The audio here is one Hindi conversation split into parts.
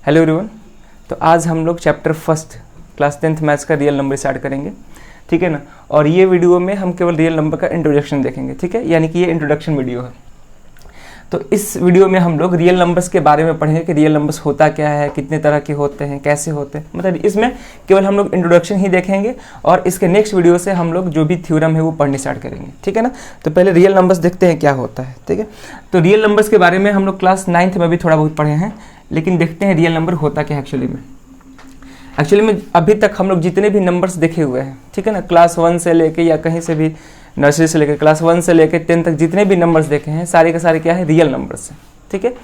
Hello everyone. तो आज हम लोग chapter first class 10th maths का रियल नंबर स्टार्ट करेंगे, ठीक है ना। और ये वीडियो में हम केवल रियल नंबर का इंट्रोडक्शन देखेंगे, ठीक है, यानी कि ये इंट्रोडक्शन वीडियो है। तो इस वीडियो में हम लोग रियल नंबर्स के बारे में पढ़ेंगे कि रियल नंबर्स होता क्या है, कितने तरह के होते हैं, कैसे होते हैं, मतलब इसमें केवल हम लोग इंट्रोडक्शन ही देखेंगे और इसके नेक्स्ट वीडियो से हम लोग जो भी थ्योरम है वो पढ़ने स्टार्ट करेंगे, ठीक है ना। तो पहले रियल नंबर्स देखते हैं क्या होता है, ठीक है। तो रियल नंबर्स के बारे में हम लोग क्लास 9th में भी थोड़ा बहुत पढ़े हैं, लेकिन देखते हैं रियल नंबर होता क्या है एक्चुअली में अभी तक हम लोग जितने भी नंबर्स देखे हुए हैं, ठीक है ना, क्लास 1 से लेके या कहीं से भी नर्सरी से लेकर क्लास 1 से लेकर 10 तक जितने भी नंबर्स देखे हैं सारे के सारे क्या है, रियल नंबर्स हैं, ठीक है।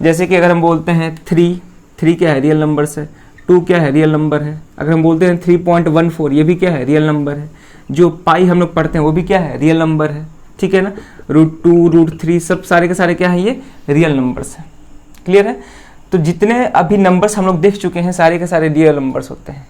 जैसे कि अगर हम बोलते हैं 3 क्या है, रियल नंबर्स है। 2 क्या है, रियल नंबर है। अगर हम बोलते हैं 3.14 ये भी क्या है, रियल नंबर है। जो पाई हम लोग पढ़ते हैं वो भी क्या है, रियल नंबर है, ठीक है ना। √2 √3 सब सारे के सारे क्या है, ये रियल नंबर्स हैं। क्लियर है। तो जितने अभी नंबर्स हम लोग देख चुके हैं सारे के सारे रियल नंबर्स होते हैं।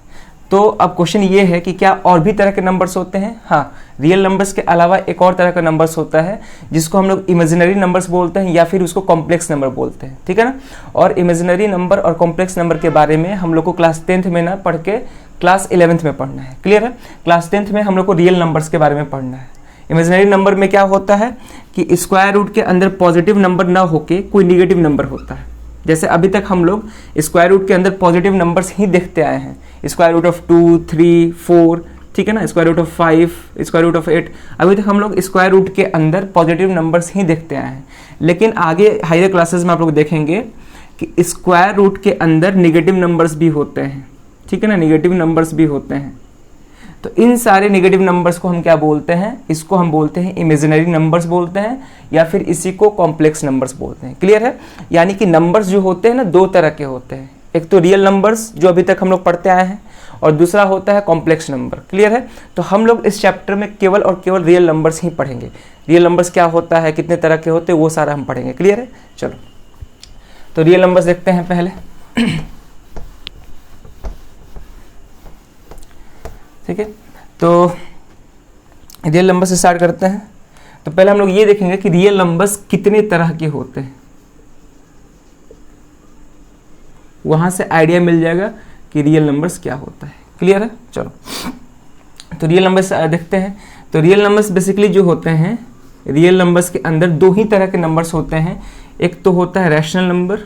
तो अब क्वेश्चन ये है कि क्या और भी तरह के नंबर्स होते हैं। हाँ, रियल नंबर्स के अलावा एक और तरह का नंबर्स होता है जिसको हम लोग इमेजिनरी नंबर्स बोलते हैं या फिर उसको कॉम्प्लेक्स नंबर बोलते हैं, ठीक है ना। और इमेजिनरी नंबर और कॉम्प्लेक्स नंबर के बारे में हम लोग को क्लास 10th में ना पढ़ के क्लास 11th में पढ़ना है। क्लियर है। क्लास 10th में हम लोग को रियल नंबर्स के बारे में पढ़ना है। इमेजिनरी नंबर में क्या होता है कि स्क्वायर रूट के अंदर पॉजिटिव नंबर ना होके कोई निगेटिव नंबर होता है। जैसे अभी तक हम लोग स्क्वायर रूट के अंदर पॉजिटिव नंबर्स ही देखते आए हैं, स्क्वायर रूट ऑफ 2, 3, 4, ठीक है ना, square root of 5, square root of 8। अभी तक हम लोग स्क्वायर रूट के अंदर पॉजिटिव नंबर्स ही देखते आए हैं। लेकिन आगे हायर क्लासेस में आप लोग देखेंगे कि स्क्वायर रूट के अंदर निगेटिव नंबर्स भी होते हैं, ठीक है ना, निगेटिव नंबर्स भी होते हैं। तो इन सारे नेगेटिव नंबर्स को हम क्या बोलते हैं, इसको हम बोलते हैं इमेजिनरी नंबर्स बोलते हैं या फिर इसी को कॉम्प्लेक्स नंबर्स बोलते हैं। क्लियर है। यानी कि नंबर्स जो होते हैं ना दो तरह के होते हैं, एक तो रियल नंबर्स जो अभी तक हम लोग पढ़ते आए हैं और दूसरा होता है कॉम्प्लेक्स नंबर। क्लियर है। तो हम लोग इस चैप्टर में केवल और केवल रियल नंबर्स ही पढ़ेंगे। रियल नंबर्स क्या होता है, कितने तरह के होते हैं, वो सारा हम पढ़ेंगे। क्लियर है। चलो तो रियल नंबर्स देखते हैं पहले, ठीक है। तो रियल नंबर से स्टार्ट करते हैं। तो पहले हम लोग ये देखेंगे कि रियल नंबर्स कितने तरह के होते हैं, वहां से आइडिया मिल जाएगा कि रियल नंबर्स क्या होता है। क्लियर है। चलो तो रियल नंबर्स देखते हैं। तो रियल नंबर्स बेसिकली जो होते हैं, रियल नंबर्स के अंदर दो ही तरह के नंबर्स होते हैं। एक तो होता है रैशनल नंबर,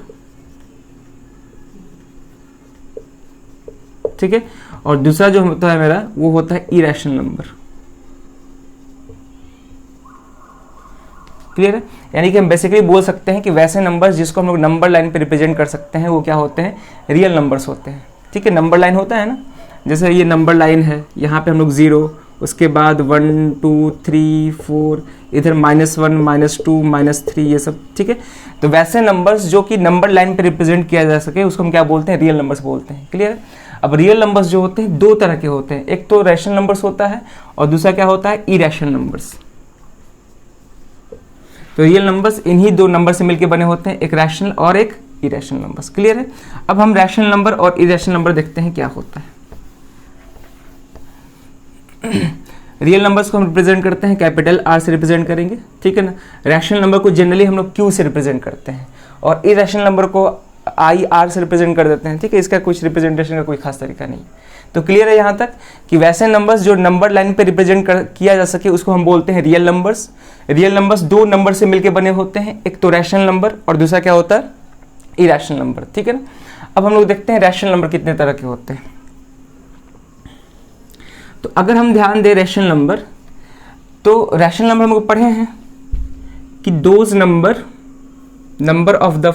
ठीक है, और दूसरा जो होता है मेरा वो होता है इरेशनल नंबर। क्लियर है। यानी कि हम बेसिकली बोल सकते हैं कि वैसे नंबर्स जिसको हम लोग नंबर लाइन पे रिप्रेजेंट कर सकते हैं वो क्या होते हैं, रियल नंबर्स होते हैं। ठीक है। नंबर लाइन होता है ना, जैसे ये नंबर लाइन है, यहाँ पे हम लोग 0, उसके बाद 1 2 3 4, इधर -1 -2 -3 ये सब, ठीक है। तो वैसे नंबर्स जो कि नंबर लाइन पे रिप्रेजेंट किया जा सके उसको हम क्या बोलते हैं, रियल नंबर्स बोलते हैं। क्लियर है। अब रियल नंबर्स जो होते हैं दो तरह के होते हैं, एक तो रैशनल नंबर्स होता है और दूसरा क्या होता है, इरेशनल नंबर्स। तो रियल नंबर्स इन्हीं दो नंबर से मिलकर बने होते हैं, एक रैशनल और एक इरेशनल नंबर्स। क्लियर है। अब हम रैशनल नंबर और इरेशनल नंबर देखते हैं क्या होता है। रियल नंबर्स को हम रिप्रेजेंट करते हैं कैपिटल R से रिप्रेजेंट करेंगे, ठीक है ना। रैशनल नंबर को जनरली हम लोग Q से रिप्रेजेंट करते हैं और इरेशनल नंबर को IR से रिप्रेजेंट कर देते हैं, ठीक है। इसका कुछ रिप्रेजेंटेशन का कोई खास तरीका नहीं है। तो क्लियर है यहाँ तक कि वैसे नंबर्स जो नंबर लाइन पे रिप्रेजेंट किया जा सके उसको हम बोलते हैं रियल नंबर्स। रियल नंबर्स दो नंबर से मिलकर बने होते हैं, एक तो रैशनल नंबर और दूसरा क्या होता है, इरेशनल नंबर, ठीक है ना। अब हम लोग देखते हैं रैशनल नंबर कितने तरह के होते हैं। तो अगर हम ध्यान दें रैशनल नंबर, तो रैशनल नंबर हम लोग पढ़े हैं कि those number of the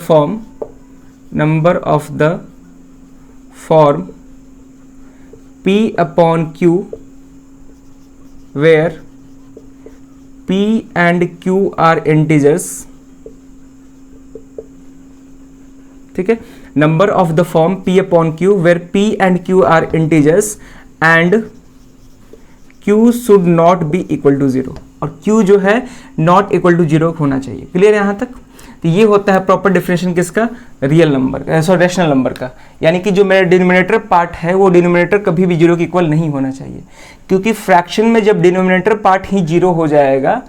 form P upon Q where P and Q are integers, ठीक है। Number of the form P upon Q where P and Q are integers and Q should not be equal to 0, और Q जो है नॉट इक्वल टू 0 होना चाहिए। क्लियर है यहाँ तक। तो ये होता है प्रॉपर डिफिनेशन किसका, रियल नंबर का, सॉरी रैशनल नंबर का। यानी कि जो मेरा डिनोमिनेटर पार्ट है वो डिनोमिनेटर कभी भी 0 के इक्वल नहीं होना चाहिए, क्योंकि फ्रैक्शन में जब डिनोमिनेटर पार्ट ही 0 हो जाएगा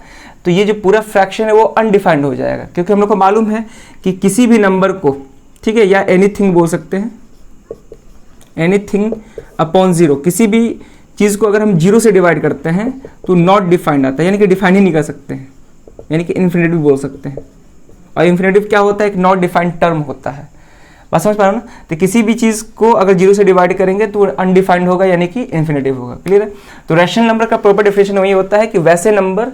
तो ये जो पूरा फ्रैक्शन है वो अनडिफाइंड हो जाएगा। क्योंकि हम लोग को मालूम है कि किसी भी नंबर को ठीक है, या एनीथिंग बोल सकते हैं, एनीथिंग अपॉन जीरो, किसी भी चीज़ को अगर हम जीरो से डिवाइड करते हैं तो नॉट डिफाइंड आता है, यानी कि डिफाइन ही नहीं कर सकते हैं, यानी कि इन्फिनेटिव बोल सकते हैं। और इन्फिनेटिव क्या होता है, एक नॉट डिफाइंड टर्म होता है, बात समझ पा रहे हो ना। तो किसी भी चीज़ को अगर जीरो से डिवाइड करेंगे तो अनडिफाइंड होगा, यानी कि इन्फिनेटिव होगा, क्लियर है। तो रैशनल नंबर का प्रॉपर डेफिनेशन वही होता है कि वैसे नंबर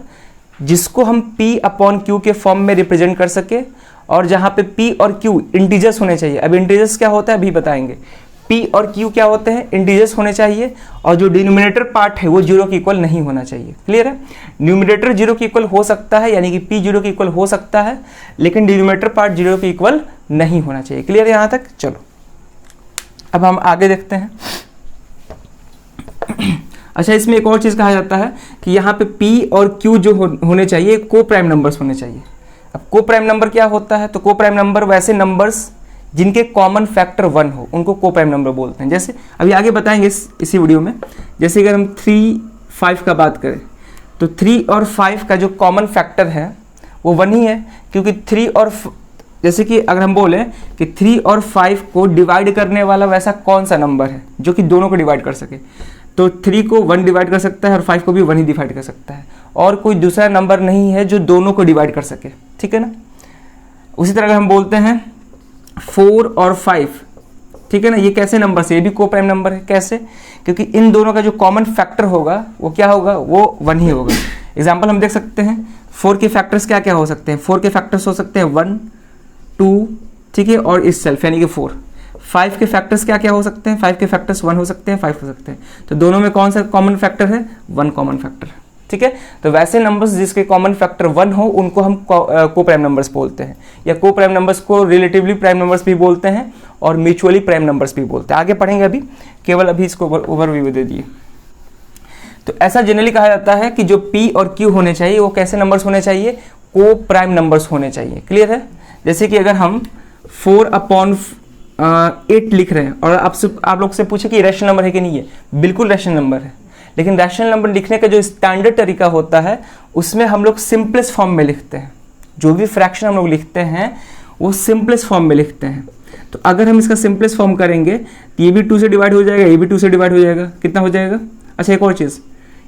जिसको हम p अपॉन q के फॉर्म में रिप्रेजेंट कर सके, और जहां पे p और q इंटीजर्स होने चाहिए। अब इंटीजर्स क्या होता है अभी बताएंगे, p और q क्या होते हैं, इंटीजर्स होने चाहिए, और जो डिनोमिनेटर पार्ट है वो जीरो के इक्वल नहीं होना चाहिए, क्लियर है। न्यूमिनेटर जीरो के इक्वल हो सकता है, यानी कि p जीरो के इक्वल हो सकता है, लेकिन डिनोमिनेटर पार्ट जीरो के इक्वल नहीं होना चाहिए, क्लियर है यहाँ तक। चलो अब हम आगे देखते हैं। अच्छा, इसमें एक और चीज़ कहा जाता है कि यहाँ पे p और q जो होने चाहिए को प्राइम नंबर्स होने चाहिए। अब को प्राइम नंबर क्या होता है, तो को प्राइम नंबर वैसे नंबर्स जिनके कॉमन फैक्टर 1 हो उनको को प्राइम नंबर बोलते हैं। जैसे अभी आगे बताएंगे इसी वीडियो में। जैसे अगर हम 3, 5 का बात करें तो 3 और 5 का जो कॉमन फैक्टर है वो 1 ही है, क्योंकि 3 और जैसे कि अगर हम बोलें कि 3 और 5 को डिवाइड करने वाला वैसा कौन सा नंबर है जो कि दोनों को डिवाइड कर सके, तो 3 को 1 डिवाइड कर सकता है और 5 को भी 1 ही डिवाइड कर सकता है, और कोई दूसरा नंबर नहीं है जो दोनों को डिवाइड कर सके, ठीक है ना। उसी तरह अगर हम बोलते हैं 4 और 5, ठीक है ना, ये कैसे नंबर से, ये भी को प्राइम नंबर है। कैसे, क्योंकि इन दोनों का जो कॉमन फैक्टर होगा वो क्या होगा, वो 1 ही होगा। एग्जाम्पल हम देख सकते हैं, 4 के फैक्टर्स क्या क्या हो सकते हैं, 4 के फैक्टर्स हो सकते हैं 1, 2, ठीक है, और इस सेल्फ यानी कि 4। 5 के फैक्टर्स क्या क्या हो सकते हैं, 5 के फैक्टर्स 1 हो सकते हैं, 5 हो सकते हैं, तो दोनों में कौन सा कॉमन फैक्टर है, 1 कॉमन फैक्टर, ठीक है। तो वैसे नंबर्स जिसके कॉमन फैक्टर 1 हो उनको हम को प्राइम नंबर्स बोलते हैं, या को प्राइम नंबर्स को रिलेटिवली प्राइम नंबर्स भी बोलते हैं और म्यूचुअली प्राइम नंबर्स भी बोलते हैं। आगे पढ़ेंगे, अभी केवल अभी इसको ओवरव्यू दे दिए। तो ऐसा जनरली कहा जाता है कि जो p और q होने चाहिए वो कैसे नंबर्स होने चाहिए, को प्राइम नंबर्स होने चाहिए, क्लियर है। जैसे कि अगर हम 4/8 लिख रहे हैं और आप लोग से पूछे कि रैशनल नंबर है कि नहीं है, बिल्कुल रैशनल नंबर है, लेकिन रैशनल नंबर लिखने का जो स्टैंडर्ड तरीका होता है उसमें हम लोग सिंपलेस्ट फॉर्म में लिखते हैं। जो भी फ्रैक्शन हम लोग लिखते हैं वो सिंपलेस्ट फॉर्म में लिखते हैं। तो अगर हम इसका सिंपलेस्ट फॉर्म करेंगे तो ये भी 2 से डिवाइड हो जाएगा, ये भी 2 से डिवाइड हो जाएगा, कितना हो जाएगा। अच्छा, एक और चीज़,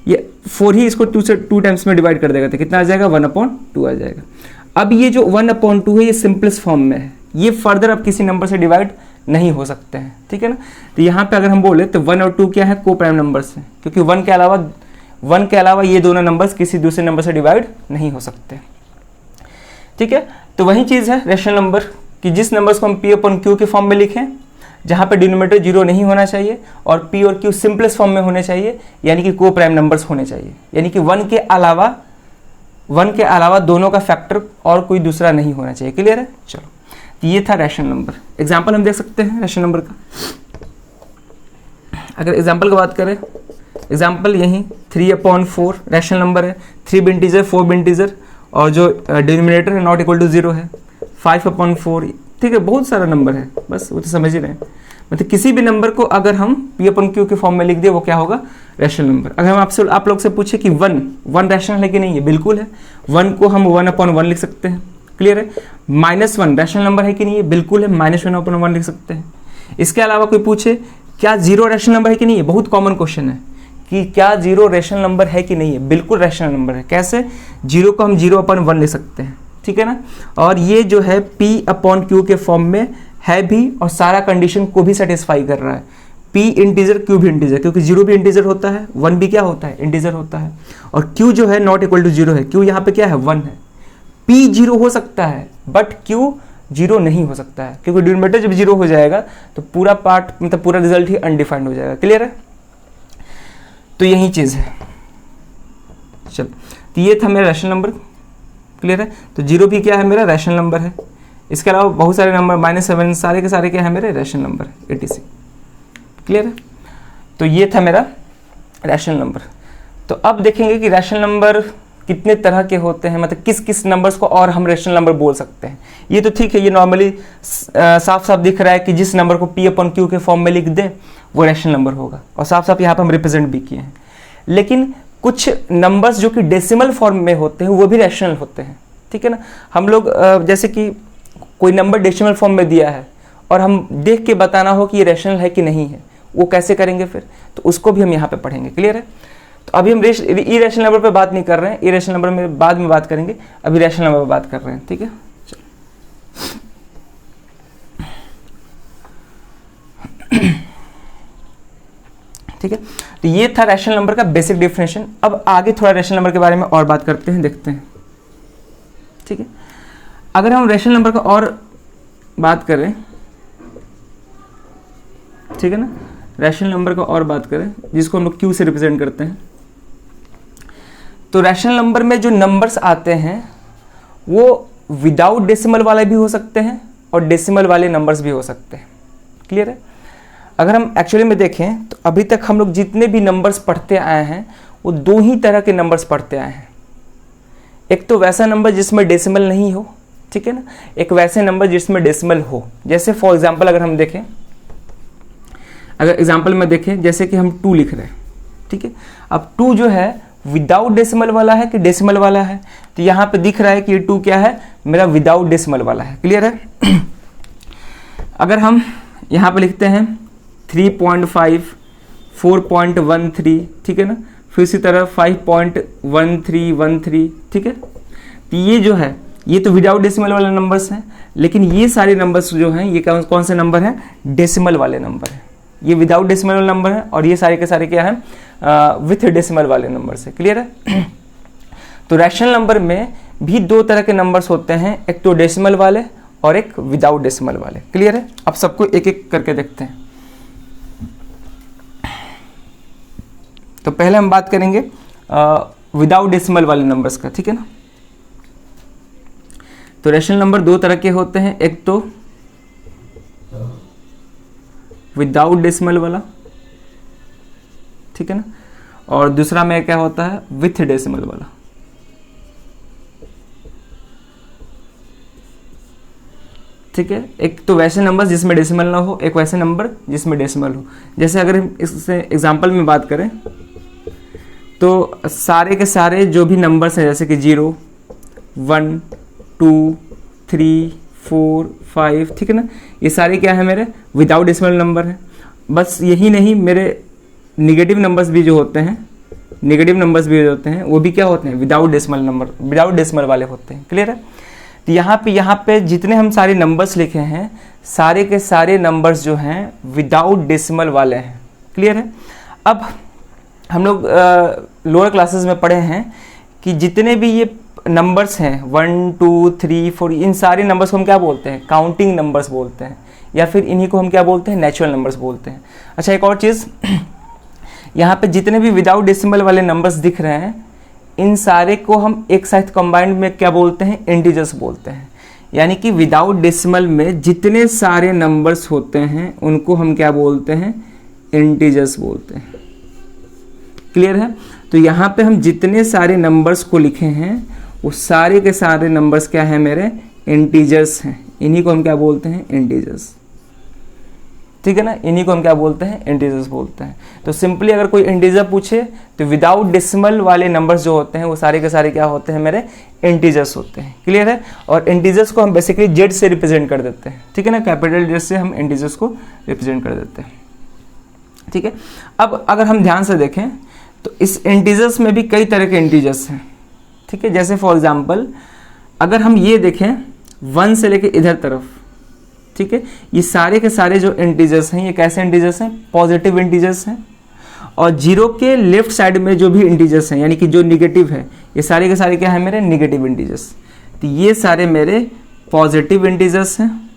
ये 4 ही इसको 2 टाइम्स में डिवाइड कर देगा तो कितना आ जाएगा, 1/2 आ जाएगा। अब ये जो 1/2 है ये सिंपलेस्ट फॉर्म में है, ये फर्दर अब किसी नंबर से डिवाइड नहीं हो सकते हैं, ठीक है ना। तो यहाँ पे अगर हम बोले तो 1 और 2 क्या है, को प्राइम नंबर्स हैं, क्योंकि 1 के अलावा ये दोनों नंबर्स किसी दूसरे नंबर से डिवाइड नहीं हो सकते, ठीक है। तो वही चीज़ है रैशनल नंबर कि जिस नंबर्स को हम p अपॉन q के फॉर्म में लिखें, जहाँ पे डिनोमिनेटर जीरो नहीं होना चाहिए और p और q सिंपलेस्ट फॉर्म में होने चाहिए, यानी कि को प्राइम नंबर्स होने चाहिए, यानी कि 1 के अलावा दोनों का फैक्टर और कोई दूसरा नहीं होना चाहिए, क्लियर है। चलो, तो ये था रैशनल नंबर। एग्जाम्पल हम देख सकते हैं रैशनल नंबर का। अगर एग्जाम्पल की बात करें, एग्जाम्पल यही 3/4 रैशनल नंबर है, 3 भी इंटीजर 4 भी इंटीजर, और जो डिनोमिनेटर है नॉट इक्वल टू 0 है, 5/4, ठीक है, बहुत सारा नंबर है, बस वो तो समझ ही रहे हैं। मतलब किसी भी नंबर को अगर हम p/q के फॉर्म में लिख दिए वो क्या होगा, रैशनल नंबर। अगर हम आप लोग से पूछे कि 1 रैशनल है कि नहीं है, बिल्कुल है, 1 को हम 1/1 लिख सकते हैं, क्लियर है। -1 रैशनल नंबर है कि नहीं है, बिल्कुल है, -1/1 लिख सकते हैं। इसके अलावा कोई पूछे क्या 0 रैशनल नंबर है कि नहीं है, बहुत कॉमन क्वेश्चन है कि क्या 0 रैशनल नंबर है कि नहीं है, बिल्कुल रैशनल नंबर है। कैसे, 0 को हम 0/1 लिख सकते हैं, ठीक है ना। और ये जो है p/q के फॉर्म में है भी, और सारा कंडीशन को भी सेटिस्फाई कर रहा है। p इंटीजर, q भी इंटीजर, क्योंकि 0 भी इंटीजर होता है, 1 भी क्या होता है, इंटीजर होता है, और q जो है नॉट इक्वल टू 0 है, q यहाँ पे क्या है, 1 है। p 0 हो सकता है बट q 0 नहीं हो सकता है, क्योंकि डिनोमिनेटर जब 0 हो जाएगा तो पूरा पार्ट मतलब पूरा रिजल्ट ही अनडिफाइंड हो जाएगा, क्लियर है। तो यही चीज़ है। चलो, तो ये था मेरा रैशनल नंबर, क्लियर है। तो 0 भी क्या है, मेरा रैशनल नंबर है। इसके अलावा बहुत सारे नंबर -7 सारे के सारे क्या है, मेरे रैशनल नंबर etc, क्लियर है। तो ये था मेरा रैशनल नंबर। तो अब देखेंगे कि रैशनल नंबर कितने तरह के होते हैं, मतलब किस किस नंबर्स को और हम रैशनल नंबर बोल सकते हैं। ये तो ठीक है, ये नॉर्मली साफ साफ दिख रहा है कि जिस नंबर को p/q के फॉर्म में लिख दें वो रैशनल नंबर होगा, और साफ साफ यहाँ पर हम रिप्रेजेंट भी किए हैं। लेकिन कुछ नंबर्स जो कि डेसिमल फॉर्म में होते हैं वो भी रैशनल होते हैं, ठीक है ना। हम लोग जैसे कि कोई नंबर डेसिमल फॉर्म में दिया है और हम देख के बताना हो कि ये रैशनल है कि नहीं है, वो कैसे करेंगे फिर, तो उसको भी हम यहाँ पे पढ़ेंगे। क्लियर है? तो अभी हम इरेशनल नंबर पे बात नहीं कर रहे हैं, इरेशनल नंबर में बाद में बात करेंगे, अभी रैशनल नंबर पे बात कर रहे हैं। ठीक है, ठीक है। तो ये था रैशनल नंबर का बेसिक डेफिनेशन। अब आगे थोड़ा रैशनल नंबर के बारे में और बात करते हैं, देखते हैं। ठीक है, अगर हम रैशनल नंबर का और बात करें, ठीक है ना, रैशनल नंबर का और बात करें जिसको हम लोग क्यू से रिप्रेजेंट करते हैं, तो रैशनल नंबर में जो नंबर्स आते हैं वो विदाउट डेसिमल वाले भी हो सकते हैं और डेसिमल वाले नंबर्स भी हो सकते हैं। क्लियर है? अगर हम एक्चुअली में देखें तो अभी तक हम लोग जितने भी नंबर्स पढ़ते आए हैं वो दो ही तरह के नंबर्स पढ़ते आए हैं। एक तो वैसा नंबर जिसमें डेसिमल नहीं हो, ठीक है ना, एक वैसे नंबर जिसमें डेसिमल हो। जैसे फॉर एग्जांपल अगर हम देखें, अगर एग्जांपल में देखें जैसे कि हम 2 लिख रहे हैं, ठीक है। अब 2 जो है विदाउट डेसिमल वाला है कि डेसिमल वाला है, तो यहाँ पे दिख रहा है कि ये 2 क्या है, मेरा विदाउट डेसिमल वाला है। क्लियर है? अगर हम यहाँ पे लिखते हैं 3.5, 4.13, ठीक है ना, फिर इसी तरह 5.1313, ठीक है। तो ये जो है ये तो विदाउट डेसिमल वाले नंबर्स हैं, लेकिन ये सारे नंबर्स जो हैं ये कौन से नंबर हैं, डेसिमल वाले नंबर हैं। ये विदाउट डेसिमल वाले नंबर हैं और ये सारे के सारे क्या हैं, विथ डेसिमल वाले नंबर से। क्लियर है? तो रैशनल नंबर में भी दो तरह के नंबर्स होते हैं, एक तो डेसिमल वाले और एक विदाउट डेसिमल वाले। क्लियर है? अब सबको एक एक करके देखते हैं। तो पहले हम बात करेंगे विदाउट डेसिमल वाले नंबर्स का, ठीक है ना। तो रैशनल नंबर दो तरह के होते हैं, एक तो विदाउट डेसिमल वाला, ठीक है ना, और दूसरा में क्या होता है, विथ डेसिमल वाला। ठीक है, एक तो वैसे नंबर जिसमें डेसिमल ना हो, एक वैसे नंबर जिसमें डेसिमल हो। जैसे अगर हम इससे एग्जांपल में बात करें तो सारे के सारे जो भी नंबर्स हैं जैसे कि 0, 1, 2, 3, 4, 5, ठीक है ना, ये सारे क्या है मेरे विदाउट डेसिमल नंबर है। बस यही नहीं, मेरे निगेटिव नंबर्स भी जो होते हैं, निगेटिव नंबर्स भी जो होते हैं वो भी क्या होते हैं, without decimal number, without decimal वाले होते हैं। क्लियर है? तो यहाँ पे जितने हम सारे नंबर्स लिखे हैं सारे के सारे नंबर्स जो हैं विदाउट डेसिमल वाले हैं। क्लियर है? अब हम लोग लोअर क्लासेस में पढ़े हैं कि जितने भी ये नंबर्स हैं 1, 2, 3, 4, इन सारे नंबर्स को हम क्या बोलते हैं, काउंटिंग नंबर्स बोलते हैं, या फिर इन्हीं को हम क्या बोलते हैं, नेचुरल नंबर्स बोलते हैं। अच्छा, एक और चीज़, यहाँ पे जितने भी विदाउट डेसिमल वाले नंबर्स दिख रहे हैं इन सारे को हम एक साथ कंबाइंड में क्या बोलते हैं, इंटीजर्स बोलते हैं। यानी कि विदाउट डेसिमल में जितने सारे नंबर्स होते हैं उनको हम क्या बोलते हैं, इंटीजर्स बोलते हैं। क्लियर है? तो यहाँ पे हम जितने सारे नंबर्स को लिखे हैं वो सारे के सारे नंबर्स क्या है मेरे, इंटीजर्स हैं। इन्हीं को हम क्या बोलते हैं, इंटीजर्स। ठीक है ना, इन्हीं को हम क्या बोलते हैं, इंटीजर्स बोलते हैं। तो सिंपली अगर कोई इंटीजर पूछे तो विदाउट डेसिमल वाले नंबर्स जो होते हैं वो सारे के सारे क्या होते हैं, मेरे इंटीजर्स होते हैं। क्लियर है? और इंटीजर्स को हम बेसिकली जेड से रिप्रेजेंट कर देते हैं। ठीक है ना, कैपिटल जेड से हम इंटीजर्स को रिप्रेजेंट कर देते हैं। ठीक है, अब अगर हम ध्यान से देखें तो इस इंटीजर्स में भी कई तरह के इंटीजर्स हैं। ठीक है, जैसे फॉर एग्जाम्पल अगर हम ये देखें 1 से लेके इधर तरफ, ठीक है, ये सारे के सारे जो इंटीजर्स हैं ये कैसे इंटीजर्स हैं, पॉजिटिव इंटीजर्स हैं। और 0 के लेफ्ट साइड में जो भी इंटीजर्स हैं यानी कि जो निगेटिव है ये सारे के सारे क्या है, मेरे निगेटिव इंटीजर्स। तो ये सारे मेरे पॉजिटिव इंटीजर्स हैं,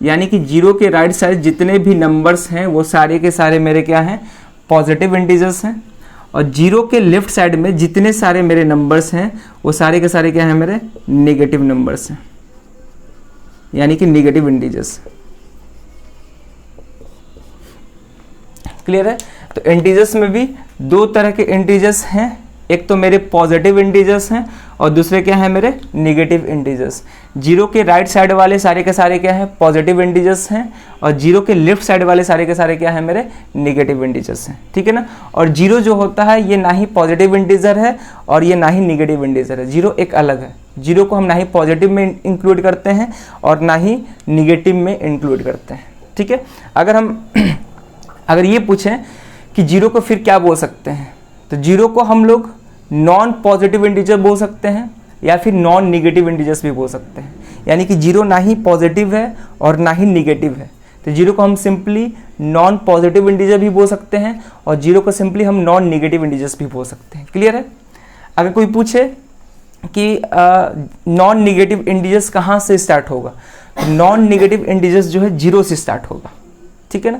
यानी कि 0 के राइट साइड जितने भी नंबर्स हैं वो सारे के सारे मेरे क्या हैं, पॉजिटिव इंटीजर्स हैं। और 0 के लेफ्ट साइड में जितने सारे मेरे नंबर्स हैं वो सारे के सारे क्या हैं, मेरे नेगेटिव नंबर्स हैं, यानी कि नेगेटिव इंटीजर्स। क्लियर है? तो इंटीजर्स में भी दो तरह के इंटीजर्स हैं, एक तो मेरे पॉजिटिव इंटीजर्स हैं और दूसरे क्या है मेरे निगेटिव इंटीजर्स। जीरो के राइट साइड वाले सारे के सारे क्या है पॉजिटिव इंटीजर्स हैं और जीरो के लेफ्ट साइड वाले सारे के सारे क्या है मेरे निगेटिव इंटीजर्स हैं, ठीक है ना। और जीरो जो होता है ये ना ही पॉजिटिव इंटीजर है और ये ना ही निगेटिव इंटीजर है, जीरो एक अलग है। जीरो को हम ना ही पॉजिटिव में इंक्लूड करते हैं और ना ही निगेटिव में इंक्लूड करते हैं, ठीक है। अगर ये पूछें कि जीरो को फिर क्या बोल सकते हैं, तो जीरो को हम लोग नॉन पॉजिटिव इंटीजर बोल सकते हैं या फिर नॉन निगेटिव इंटीजर्स भी बोल सकते हैं। यानी कि जीरो ना ही पॉजिटिव है और ना ही निगेटिव है, तो जीरो को हम सिंपली नॉन पॉजिटिव इंटीजर भी बोल सकते हैं और जीरो को सिंपली हम नॉन निगेटिव इंटीजर्स भी बोल सकते हैं। क्लियर है। अगर कोई पूछे कि नॉन निगेटिव इंटीजर्स कहाँ से स्टार्ट होगा, तो नॉन निगेटिव इंटीजर्स जो है जीरो से स्टार्ट होगा, ठीक है ना।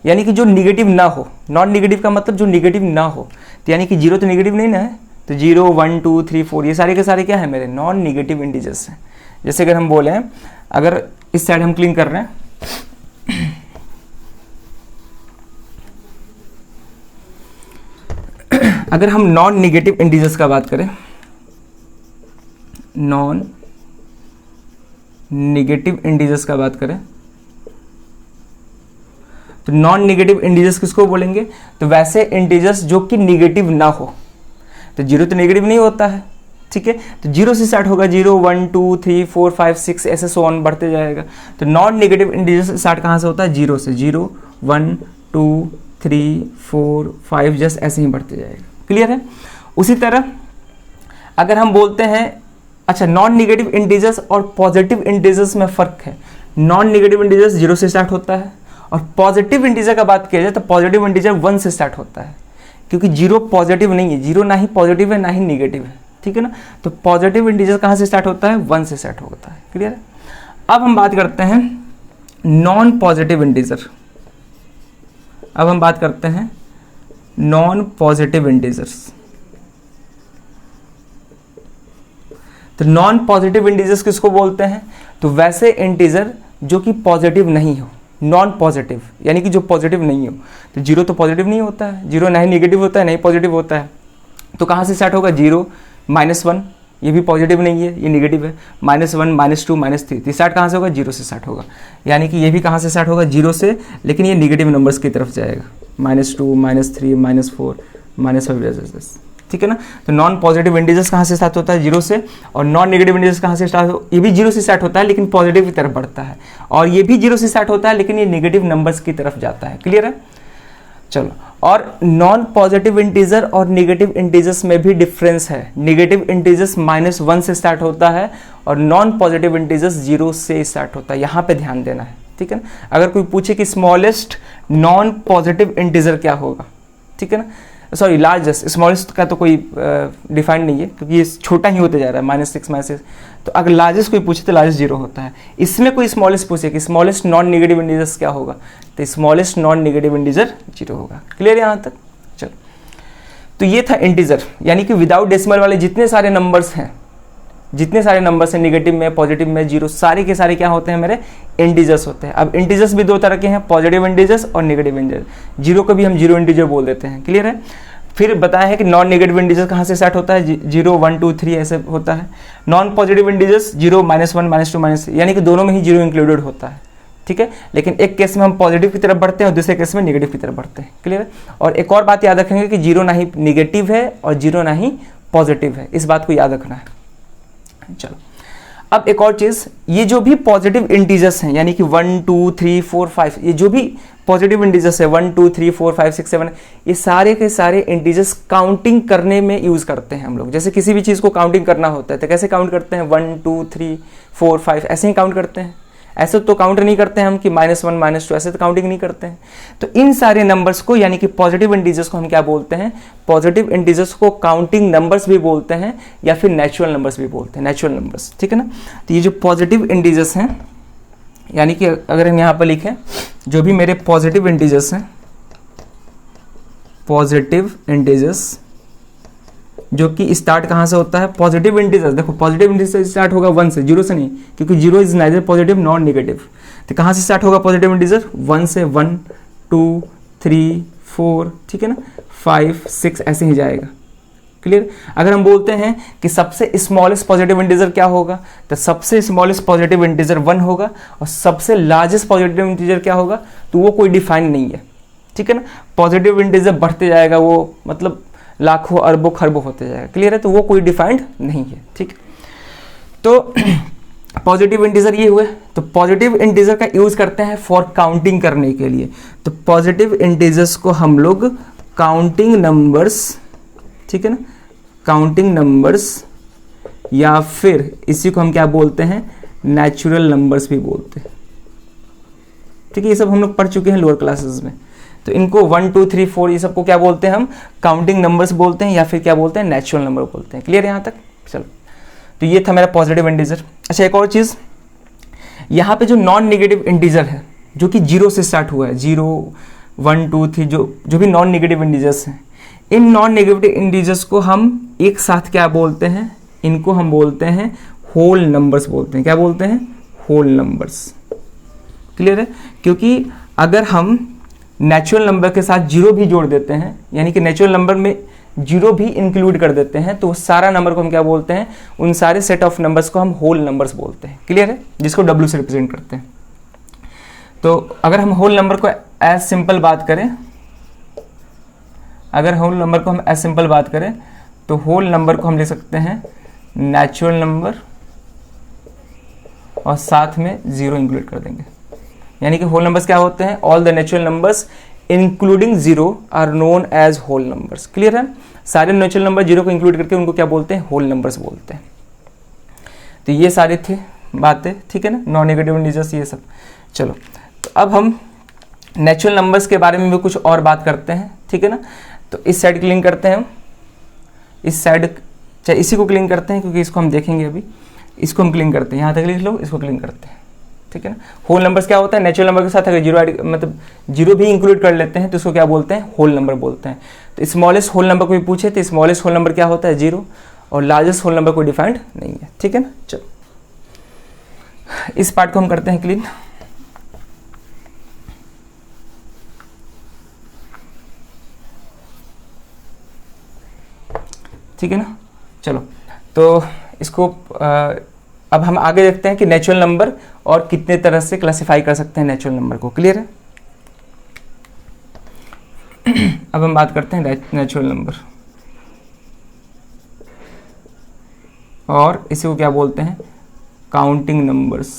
यानी कि जो निगेटिव ना हो, नॉन निगेटिव का मतलब जो निगेटिव ना हो, तो यानी कि जीरो तो निगेटिव नहीं ना है, तो 0 1 2 3 4 ये सारे के सारे क्या है मेरे नॉन निगेटिव इंटीजर्स हैं। जैसे अगर हम बोले अगर इस साइड हम क्लीन कर रहे हैं, अगर हम नॉन निगेटिव इंटीजर्स का बात करें, नॉन निगेटिव इंटीजर्स का बात करें, तो नॉन निगेटिव इंटीजर्स किसको बोलेंगे, तो वैसे इंटीजर्स जो कि निगेटिव ना हो। तो जीरो तो नेगेटिव नहीं होता है, ठीक है, तो जीरो से स्टार्ट होगा, 0 1 2 3 4 5 6 ऐसे सो ऑन बढ़ते जाएगा। तो नॉन नेगेटिव इंटीजर्स स्टार्ट कहाँ से होता है, जीरो से, 0 1 2 3 4 5 जस्ट ऐसे ही बढ़ते जाएगा। क्लियर है। उसी तरह अगर हम बोलते हैं, अच्छा नॉन नेगेटिव इंटीजर्स और पॉजिटिव इंटीजर्स में फ़र्क है। नॉन नेगेटिव इंटीजर्स जीरो से स्टार्ट होता है और पॉजिटिव इंटीजर का बात किया जाए तो पॉजिटिव इंटीजर 1 से स्टार्ट होता है, क्योंकि जीरो पॉजिटिव नहीं है, जीरो ना ही पॉजिटिव है ना ही निगेटिव है, ठीक है ना। तो पॉजिटिव इंटीजर कहाँ से स्टार्ट होता है, 1 से स्टार्ट होता है। क्लियर है। अब हम बात करते हैं नॉन पॉजिटिव इंटीजर। अब हम बात करते हैं नॉन पॉजिटिव इंटीजर्स। तो नॉन पॉजिटिव इंटीजर्स किसको बोलते हैं, तो वैसे इंटीजर जो कि पॉजिटिव नहीं हो, नॉन पॉजिटिव यानी कि जो पॉजिटिव नहीं हो। तो जीरो तो पॉजिटिव नहीं होता है, जीरो ना ही नेगेटिव होता है ना ही पॉजिटिव होता है, तो कहाँ से स्टार्ट होगा, 0 -1 ये भी पॉजिटिव नहीं है, ये नेगेटिव है, -1 -2 -3 तो स्टार्ट कहाँ से होगा, 0 से स्टार्ट होगा। यानी कि ये भी कहाँ से स्टार्ट होगा, 0 से, लेकिन ये नेगेटिव नंबर्स की तरफ जाएगा, -2 -3 -4 -5 ठीक है ना। तो नॉन पॉजिटिव इंटीजर्स कहाँ से स्टार्ट होता है, 0 से, और नॉन नेगेटिव इंटीजर्स कहाँ से स्टार्ट हो, ये भी 0 से स्टार्ट होता है लेकिन पॉजिटिव की तरफ बढ़ता है, और ये भी 0 से स्टार्ट होता है लेकिन ये नेगेटिव नंबर्स की तरफ जाता है। क्लियर है। चलो, और नॉन पॉजिटिव इंटीजर और नेगेटिव इंटीजर्स में भी डिफरेंस है। नेगेटिव इंटीजर्स -1 से स्टार्ट होता है और नॉन पॉजिटिव इंटीजर्स 0 से स्टार्ट होता है, यहाँ पे ध्यान देना है, ठीक है ना। अगर कोई पूछे कि स्मॉलेस्ट नॉन पॉजिटिव इंटीजर क्या होगा, ठीक है ना, सॉरी लार्जेस्ट, स्मॉलेस्ट का तो कोई डिफाइंड नहीं है क्योंकि ये छोटा ही होते जा रहा है, -6 -6, तो अगर लार्जेस्ट कोई पूछे तो लार्जेस्ट 0 होता है। इसमें कोई स्मॉलेस्ट पूछे कि स्मॉलेस्ट नॉन नेगेटिव इंटीजर्स क्या होगा, तो स्मॉलेस्ट नॉन नेगेटिव इंटीजर 0 होगा। क्लियर है यहाँ तक। चलो, तो ये था इंटीजर, यानी कि विदाउट डेसिमल वाले जितने सारे नंबर्स हैं, जितने सारे नंबर्स हैं नेगेटिव में, पॉजिटिव में, 0, सारे के सारे क्या होते हैं मेरे इंटीजर्स होते हैं। अब इंटीजर्स भी दो तरह के हैं, पॉजिटिव इंटीजर्स और नेगेटिव इंटीजर। 0 को भी हम 0 इंटीजर बोल देते हैं। क्लियर है। फिर बताया है कि नॉन नेगेटिव इंटीजर कहाँ से स्टार्ट होता है, 0 1 2 3 ऐसे होता है। नॉन पॉजिटिव इंटीजर्स 0 -1 -2 -3 यानी कि दोनों में ही 0 इंक्लूडेड होता है, ठीक है। लेकिन एक केस में हम पॉजिटिव की तरफ बढ़ते हैं और दूसरे केस में नेगेटिव की तरफ बढ़ते हैं। क्लियर है। और एक और बात याद रखेंगे कि 0 ना ही नेगेटिव है और 0 ना ही पॉजिटिव है, इस बात को याद रखना है। चलो, अब एक और चीज, ये जो भी पॉजिटिव इंटीजर्स हैं यानी कि 1 2 3 4 5, ये जो भी पॉजिटिव इंटीजर्स है 1 2 3 4 5 6 7, ये सारे के सारे इंटीजर्स काउंटिंग करने में यूज करते हैं हम लोग। जैसे किसी भी चीज को काउंटिंग करना होता है तो कैसे काउंट करते हैं, 1 2 3 4 5 ऐसे ही काउंट करते हैं। ऐसे तो काउंट नहीं करते हैं हम कि -1 -2 ऐसे तो काउंटिंग नहीं करते हैं। तो इन सारे नंबर्स को यानी कि पॉजिटिव इंटीजर्स को हम क्या बोलते हैं, पॉजिटिव इंटीजर्स को काउंटिंग नंबर्स भी बोलते हैं या फिर नेचुरल नंबर्स भी बोलते हैं, नेचुरल नंबर्स, ठीक है ना। तो ये जो पॉजिटिव इंटीजर्स हैं, यानी कि अगर हम यहाँ पर लिखें जो भी मेरे पॉजिटिव इंटीजर्स हैं, पॉजिटिव इंटीजर्स जो कि स्टार्ट कहाँ से होता है, पॉजिटिव इंटीजर्स, देखो पॉजिटिव इंटीजर स्टार्ट होगा 1 से, 0 से नहीं, क्योंकि 0 is neither positive non negative. तो कहाँ से स्टार्ट होगा पॉजिटिव इंटीजर, 1 से, 1 2 3 4, ठीक है ना, 5 6 ऐसे ही जाएगा। क्लियर। अगर हम बोलते हैं कि सबसे स्मॉलेस्ट पॉजिटिव इंटीजर क्या होगा, तो सबसे स्मॉलेस्ट पॉजिटिव इंटीजर 1 होगा, और सबसे लार्जेस्ट पॉजिटिव इंटीजर क्या होगा, तो वो कोई डिफाइन नहीं है, ठीक है ना। पॉजिटिव इंटीजर बढ़ते जाएगा, वो मतलब लाखों अरबों खरबों होते जाएगा, क्लियर है, तो वो कोई डिफाइंड नहीं है, ठीक। तो पॉजिटिव इंटीजर ये हुए। तो पॉजिटिव इंटीजर का यूज करते हैं फॉर काउंटिंग करने के लिए। तो पॉजिटिव इंटीजर्स को हम लोग काउंटिंग नंबर्स, ठीक है ना, काउंटिंग नंबर्स, या फिर इसी को हम क्या बोलते हैं, नेचुरल नंबर्स भी बोलते हैं, ठीक है। ये सब हम लोग पढ़ चुके हैं लोअर क्लासेस में। तो इनको 1 2 3 4 ये सबको क्या बोलते हैं, हम काउंटिंग नंबर्स बोलते हैं, या फिर क्या बोलते हैं, नेचुरल नंबर बोलते हैं। क्लियर है यहाँ तक? चलो, तो ये था मेरा पॉजिटिव इंटीजर। अच्छा, एक और चीज़, यहाँ पे जो नॉन नेगेटिव इंटीजर है, जो कि 0 से स्टार्ट हुआ है, 0 1 2 3, जो भी नॉन नेगेटिव इंटीजर्स हैं, इन नॉन नेगेटिव इंटीजर्स को हम एक साथ क्या बोलते हैं, इनको हम बोलते हैं होल नंबर्स बोलते हैं। क्या बोलते हैं? Whole numbers. क्लियर है? क्योंकि अगर हम नेचुरल नंबर के साथ 0 भी जोड़ देते हैं, यानी कि नेचुरल नंबर में 0 भी इंक्लूड कर देते हैं, तो सारा नंबर को हम क्या बोलते हैं, उन सारे सेट ऑफ नंबर्स को हम होल नंबर्स बोलते हैं। क्लियर है? जिसको W से रिप्रेजेंट करते हैं। तो अगर हम होल नंबर को एज सिंपल बात करें, अगर होल नंबर को हम एज सिंपल बात करें, तो होल नंबर को हम लिख सकते हैं नेचुरल नंबर और साथ में 0 इंक्लूड कर देंगे। यानी कि होल नंबर्स क्या होते हैं? All the natural numbers including 0 are known as whole numbers. Clear है? सारे नेचुरल नंबर 0 को इंक्लूड करके उनको क्या बोलते हैं? होल नंबर्स बोलते हैं। तो ये सारे थे बातें, ठीक है ना, नॉन नेगेटिव इंटीजर्स ये सब। चलो, तो अब हम नेचुरल नंबर्स के बारे में भी कुछ और बात करते हैं, ठीक है ना। तो इस साइड क्लिक करते हैं हम, इस साइड चाहे इसी को क्लिक करते हैं, क्योंकि इसको हम देखेंगे अभी। इसको हम क्लिक करते हैं, यहाँ तक लिख लो, इसको क्लिक करते हैं, ठीक है ना। होल नंबर्स क्या होता है? नेचुरल नंबर के साथ अगर 0 मतलब 0 भी इंक्लूड कर लेते हैं तो उसको क्या बोलते हैं? होल नंबर बोलते हैं। तो स्मॉलेस्ट होल नंबर कोई पूछे तो स्मॉलेस्ट होल नंबर क्या होता है? 0, और लार्जेस्ट होल नंबर कोई डिफाइंड नहीं है, ठीक है ना। चलो, इस पार्ट को हम करते हैं क्लीन। ठीक है ना। चलो, तो इसको अब हम आगे देखते हैं कि नेचुरल नंबर और कितने तरह से क्लासिफाई कर सकते हैं नेचुरल नंबर को। क्लियर है? अब हम बात करते हैं नेचुरल नंबर, और इसी को क्या बोलते हैं? काउंटिंग नंबर्स,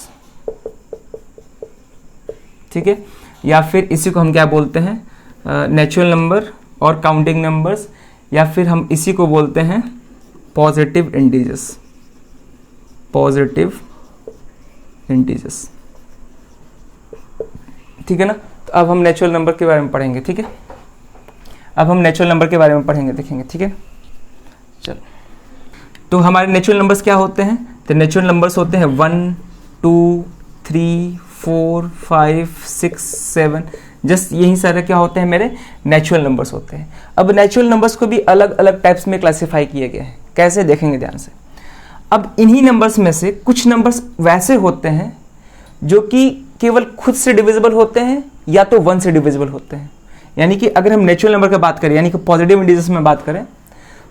ठीक है। या फिर इसी को हम क्या बोलते हैं? नेचुरल नंबर और काउंटिंग नंबर्स, या फिर हम इसी को बोलते हैं पॉजिटिव इंटीजर्स, पॉजिटिव इंटीजर्स, ठीक है ना। तो अब हम नेचुरल नंबर के बारे में पढ़ेंगे, ठीक है। अब हम नेचुरल नंबर के बारे में पढ़ेंगे, देखेंगे, ठीक है। चलो, तो हमारे नेचुरल नंबर्स क्या होते हैं? तो नेचुरल नंबर्स होते हैं 1 2 3 4 5 6 7, जस्ट यही सारे क्या होते हैं? मेरे नेचुरल नंबर्स होते हैं। अब नेचुरल नंबर्स को भी अलग अलग टाइप्स में क्लासिफाई किए गए हैं। कैसे? देखेंगे ध्यान से। अब इन्हीं नंबर्स में से कुछ नंबर्स वैसे होते हैं जो कि केवल खुद से डिविजिबल होते हैं, या तो 1 से डिविजिबल होते हैं। यानी कि अगर हम नेचुरल नंबर की बात करें, यानी कि पॉजिटिव इंटीजर्स में बात करें,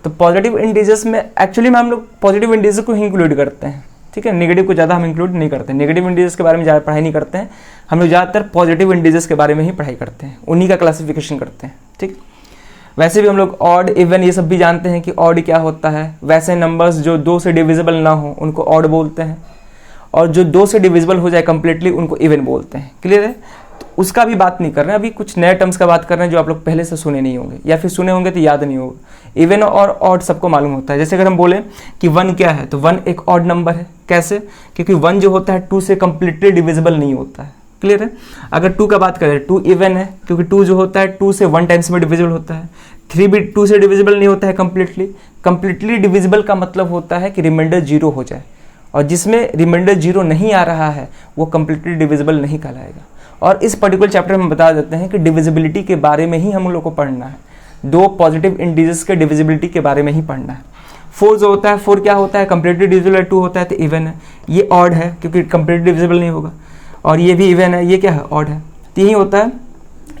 तो पॉजिटिव इंटीजर्स में एक्चुअली में हम लोग पॉजिटिव इंटीजर को ही इंक्लूड करते हैं, ठीक है। नेगेटिव को ज़्यादा हम इंक्लूड नहीं करते, नेगेटिव इंटीजर्स के बारे में ज़्यादा पढ़ाई नहीं करते हैं। हम लोग ज़्यादातर पॉजिटिव इंटीजर्स के बारे में ही पढ़ाई करते हैं, उन्हीं का क्लासिफिकेशन करते हैं, ठीक। वैसे भी हम लोग ऑड इवन ये सब भी जानते हैं कि ऑड क्या होता है। वैसे नंबर्स जो 2 से डिविजिबल ना हो उनको ऑड बोलते हैं, और जो 2 से डिविजिबल हो जाए कंप्लीटली उनको इवन बोलते हैं। क्लियर है? तो उसका भी बात नहीं कर रहे हैं, अभी कुछ नए टर्म्स का बात कर रहे हैं जो आप लोग पहले से सुने नहीं होंगे, या फिर सुने होंगे तो याद नहीं होगा। इवन और ऑड सबको मालूम होता है। जैसे अगर हम बोले कि 1 क्या है, तो 1 एक ऑड नंबर है। कैसे? क्योंकि 1 जो होता है 2 से कंप्लीटली डिविजिबल नहीं होता है। क्लियर है? अगर 2 का बात करें, 2 इवन है, क्योंकि 2 जो होता है 2 से 1 टाइम्स में डिविजिबल होता है। 3 भी 2 से डिविजिबल नहीं होता है कंप्लीटली डिविजिबल का मतलब होता है कि रिमाइंडर 0 हो जाए, और जिसमें रिमाइंडर 0 नहीं आ रहा है वो कंप्लीटली डिविजिबल नहीं कहलाएगा। और इस पर्टिकुलर चैप्टर में बता देते हैं कि डिविजिबिलिटी के बारे में ही हम लोग को पढ़ना है, 2 पॉजिटिव इंटीजर्स के डिविजिबिलिटी के बारे में ही पढ़ना है। 4 जो होता है, 4 क्या होता है? Completely divisible. 2 होता है तो इवन है, ये ऑड है क्योंकि कंप्लीटली डिविजिबल नहीं होगा, और ये भी इवन है, ये क्या है? ऑड है। तो यही होता है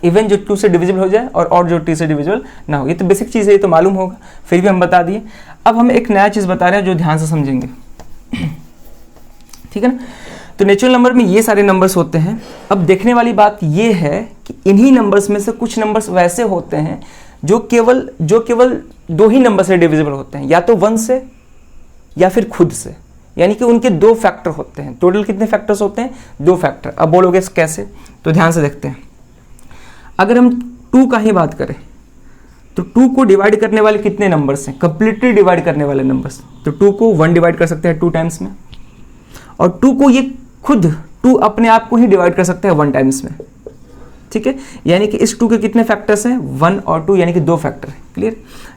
इवन जो 2 से डिविजिबल हो जाए और जो 2 से डिविजिबल ना हो। ये तो बेसिक चीज़ है, ये तो मालूम होगा, फिर भी हम बता दिए। अब हम एक नया चीज़ बता रहे हैं जो ध्यान से समझेंगे, ठीक है ना। तो नेचुरल नंबर में ये सारे नंबर्स होते हैं। अब देखने वाली बात ये है कि इन्हीं नंबर्स में से कुछ नंबर्स वैसे होते हैं जो केवल 2 ही नंबर से डिविजिबल होते हैं, या तो 1 से या फिर खुद से, यानी कि उनके 2 फैक्टर होते हैं। टोटल कितने फैक्टर्स होते हैं? 2 फैक्टर। अब बोलोगे कैसे, तो ध्यान से देखते हैं। अगर हम 2 का ही बात करें तो 2 को डिवाइड करने वाले कितने नंबर्स हैं? कंप्लीटली डिवाइड करने वाले नंबर्स। तो 2 को 1 डिवाइड कर सकते हैं 2 टाइम्स में, और 2 को ये खुद 2 अपने आप को ही डिवाइड कर सकते हैं 1 टाइम्स में, ठीक है। यानी कि इस 2 के कितने फैक्टर्स हैं? 1 और 2, यानी कि 2 फैक्टर है। क्लियर।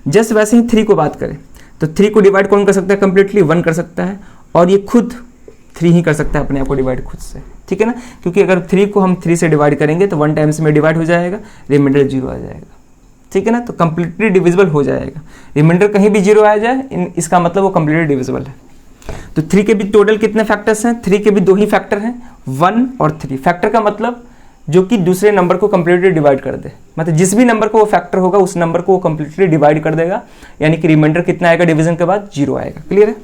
जस्ट वैसे ही 3 को बात करें तो 3 को डिवाइड कौन कर सकता है? कंप्लीटली 1 कर सकता है, और ये खुद 3 ही कर सकता है अपने आप को डिवाइड खुद से, ठीक है ना। क्योंकि अगर 3 को हम 3 से डिवाइड करेंगे तो 1 टाइम्स में डिवाइड हो जाएगा, रिमाइंडर 0 आ जाएगा, ठीक है ना। तो कंप्लीटली डिविजिबल हो जाएगा। रिमाइंडर कहीं भी 0 आ जाए इसका मतलब वो कंप्लीटली डिविजिबल है। तो 3 के भी टोटल कितने फैक्टर्स हैं? 3 के भी 2 ही फैक्टर हैं, 1 और 3। फैक्टर का मतलब जो कि दूसरे नंबर को कंप्लीटली डिवाइड कर दे, मतलब जिस भी नंबर को वो फैक्टर होगा उस नंबर को वो कंप्लीटली डिवाइड कर देगा, यानी कि रिमाइंडर कितना आएगा डिवीजन के बाद? 0 आएगा। क्लियर है।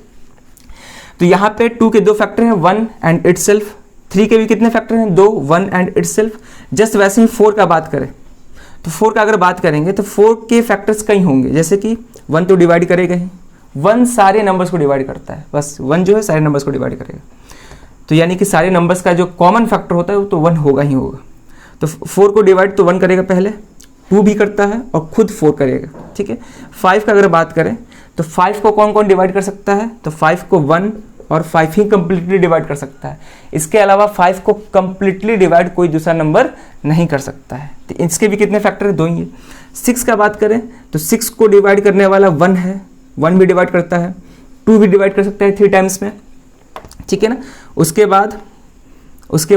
तो यहाँ पे 2 के 2 फैक्टर हैं, 1 एंड इटसेल्फ। 3 के भी कितने फैक्टर हैं? 2, 1 एंड इटसेल्फ। जस्ट वैसे ही 4 का बात करें तो 4 का अगर बात करेंगे तो 4 के फैक्टर्स कई होंगे, जैसे कि 1 तो डिवाइड करेगा ही, 1 सारे नंबर्स को डिवाइड करता है, बस 1 जो है सारे नंबर्स को डिवाइड करेगा। तो यानी कि सारे नंबर्स का जो कॉमन फैक्टर होता है वो तो 1 होगा ही होगा। तो 4 को डिवाइड तो 1 करेगा पहले, 2 भी करता है और खुद 4 करेगा, ठीक है। 5 का अगर बात करें तो 5 को कौन कौन डिवाइड कर सकता है? तो 5 को 1 और 5 ही कंप्लीटली डिवाइड कर सकता है। इसके अलावा 5 को कंप्लीटली डिवाइड कोई दूसरा नंबर नहीं कर सकता है। तो इसके भी कितने फैक्टर है? 2 ही है। 6 का बात करें तो 6 को डिवाइड करने वाला 1 है, 1 भी डिवाइड करता है, 2 भी डिवाइड कर सकता है 3 टाइम्स में, ठीक है ना। उसके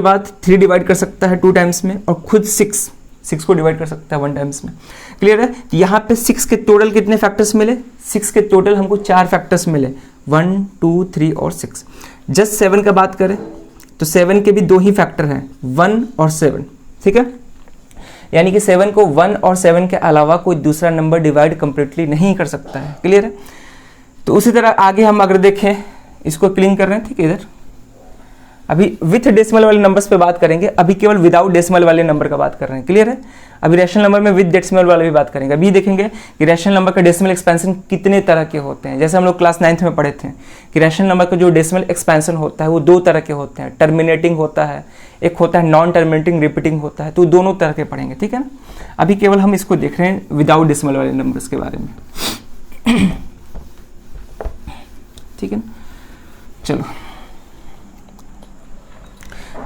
बाद 3 डिवाइड कर सकता है 2 टाइम्स में, और खुद 6 को डिवाइड कर सकता है 1 टाइम्स में। क्लियर है। यहाँ पे 6 के टोटल कितने फैक्टर्स मिले? 6 के टोटल हमको 4 फैक्टर्स मिले, 1, 2, 3 और 6। जस्ट 7 का बात करें तो 7 के भी 2 ही फैक्टर हैं, 1 और 7, ठीक है। यानी कि 7 को 1 और 7 के अलावा कोई दूसरा नंबर डिवाइड कंप्लीटली नहीं कर सकता है। क्लियर है। तो उसी तरह आगे हम अगर देखें, इसको क्लीन कर रहे हैं, ठीक है। इधर अभी विथ डेसिमल वाले नंबर्स पे बात करेंगे, अभी केवल विदाउट डेसिमल वाले नंबर का बात कर रहे हैं। क्लियर है। अभी रैशनल नंबर में विद डेसिमल वाले भी बात करेंगे। अभी देखेंगे कि रैशनल नंबर का डेसिमल एक्सपेंशन कितने तरह के होते हैं। जैसे हम लोग क्लास 9th में पढ़े थे कि रैशनल नंबर का जो डेसिमल एक्सपेंशन होता है वो 2 तरह के होते हैं, टर्मिनेटिंग होता है, एक होता है नॉन टर्मिनेटिंग रिपीटिंग होता है। तो दोनों तरह के पढ़ेंगे, ठीक है ना। अभी केवल हम इसको देख रहे हैं विदाउट डेसिमल वाले नंबर्स के बारे में, ठीक है ना। चलो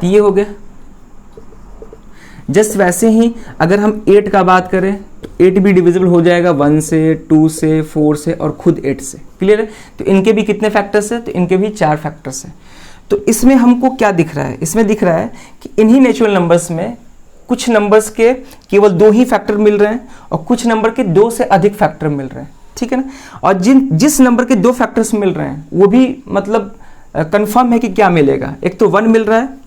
ये हो गया। जस्ट वैसे ही अगर हम 8 का बात करें तो 8 भी डिविजिबल हो जाएगा 1 से, 2 से, 4 से और खुद 8 से। क्लियर है। तो इनके भी कितने फैक्टर्स है? तो इनके भी 4 फैक्टर्स हैं। तो इसमें हमको क्या दिख रहा है? इसमें दिख रहा है कि इन्हीं नेचुरल नंबर्स में कुछ नंबर्स के केवल 2 ही फैक्टर मिल रहे हैं और कुछ नंबर के 2 से अधिक फैक्टर मिल रहे हैं, ठीक है ना। और जिस नंबर के 2 फैक्टर्स मिल रहे हैं वो भी मतलब कंफर्म है कि क्या मिलेगा। एक तो 1 मिल रहा है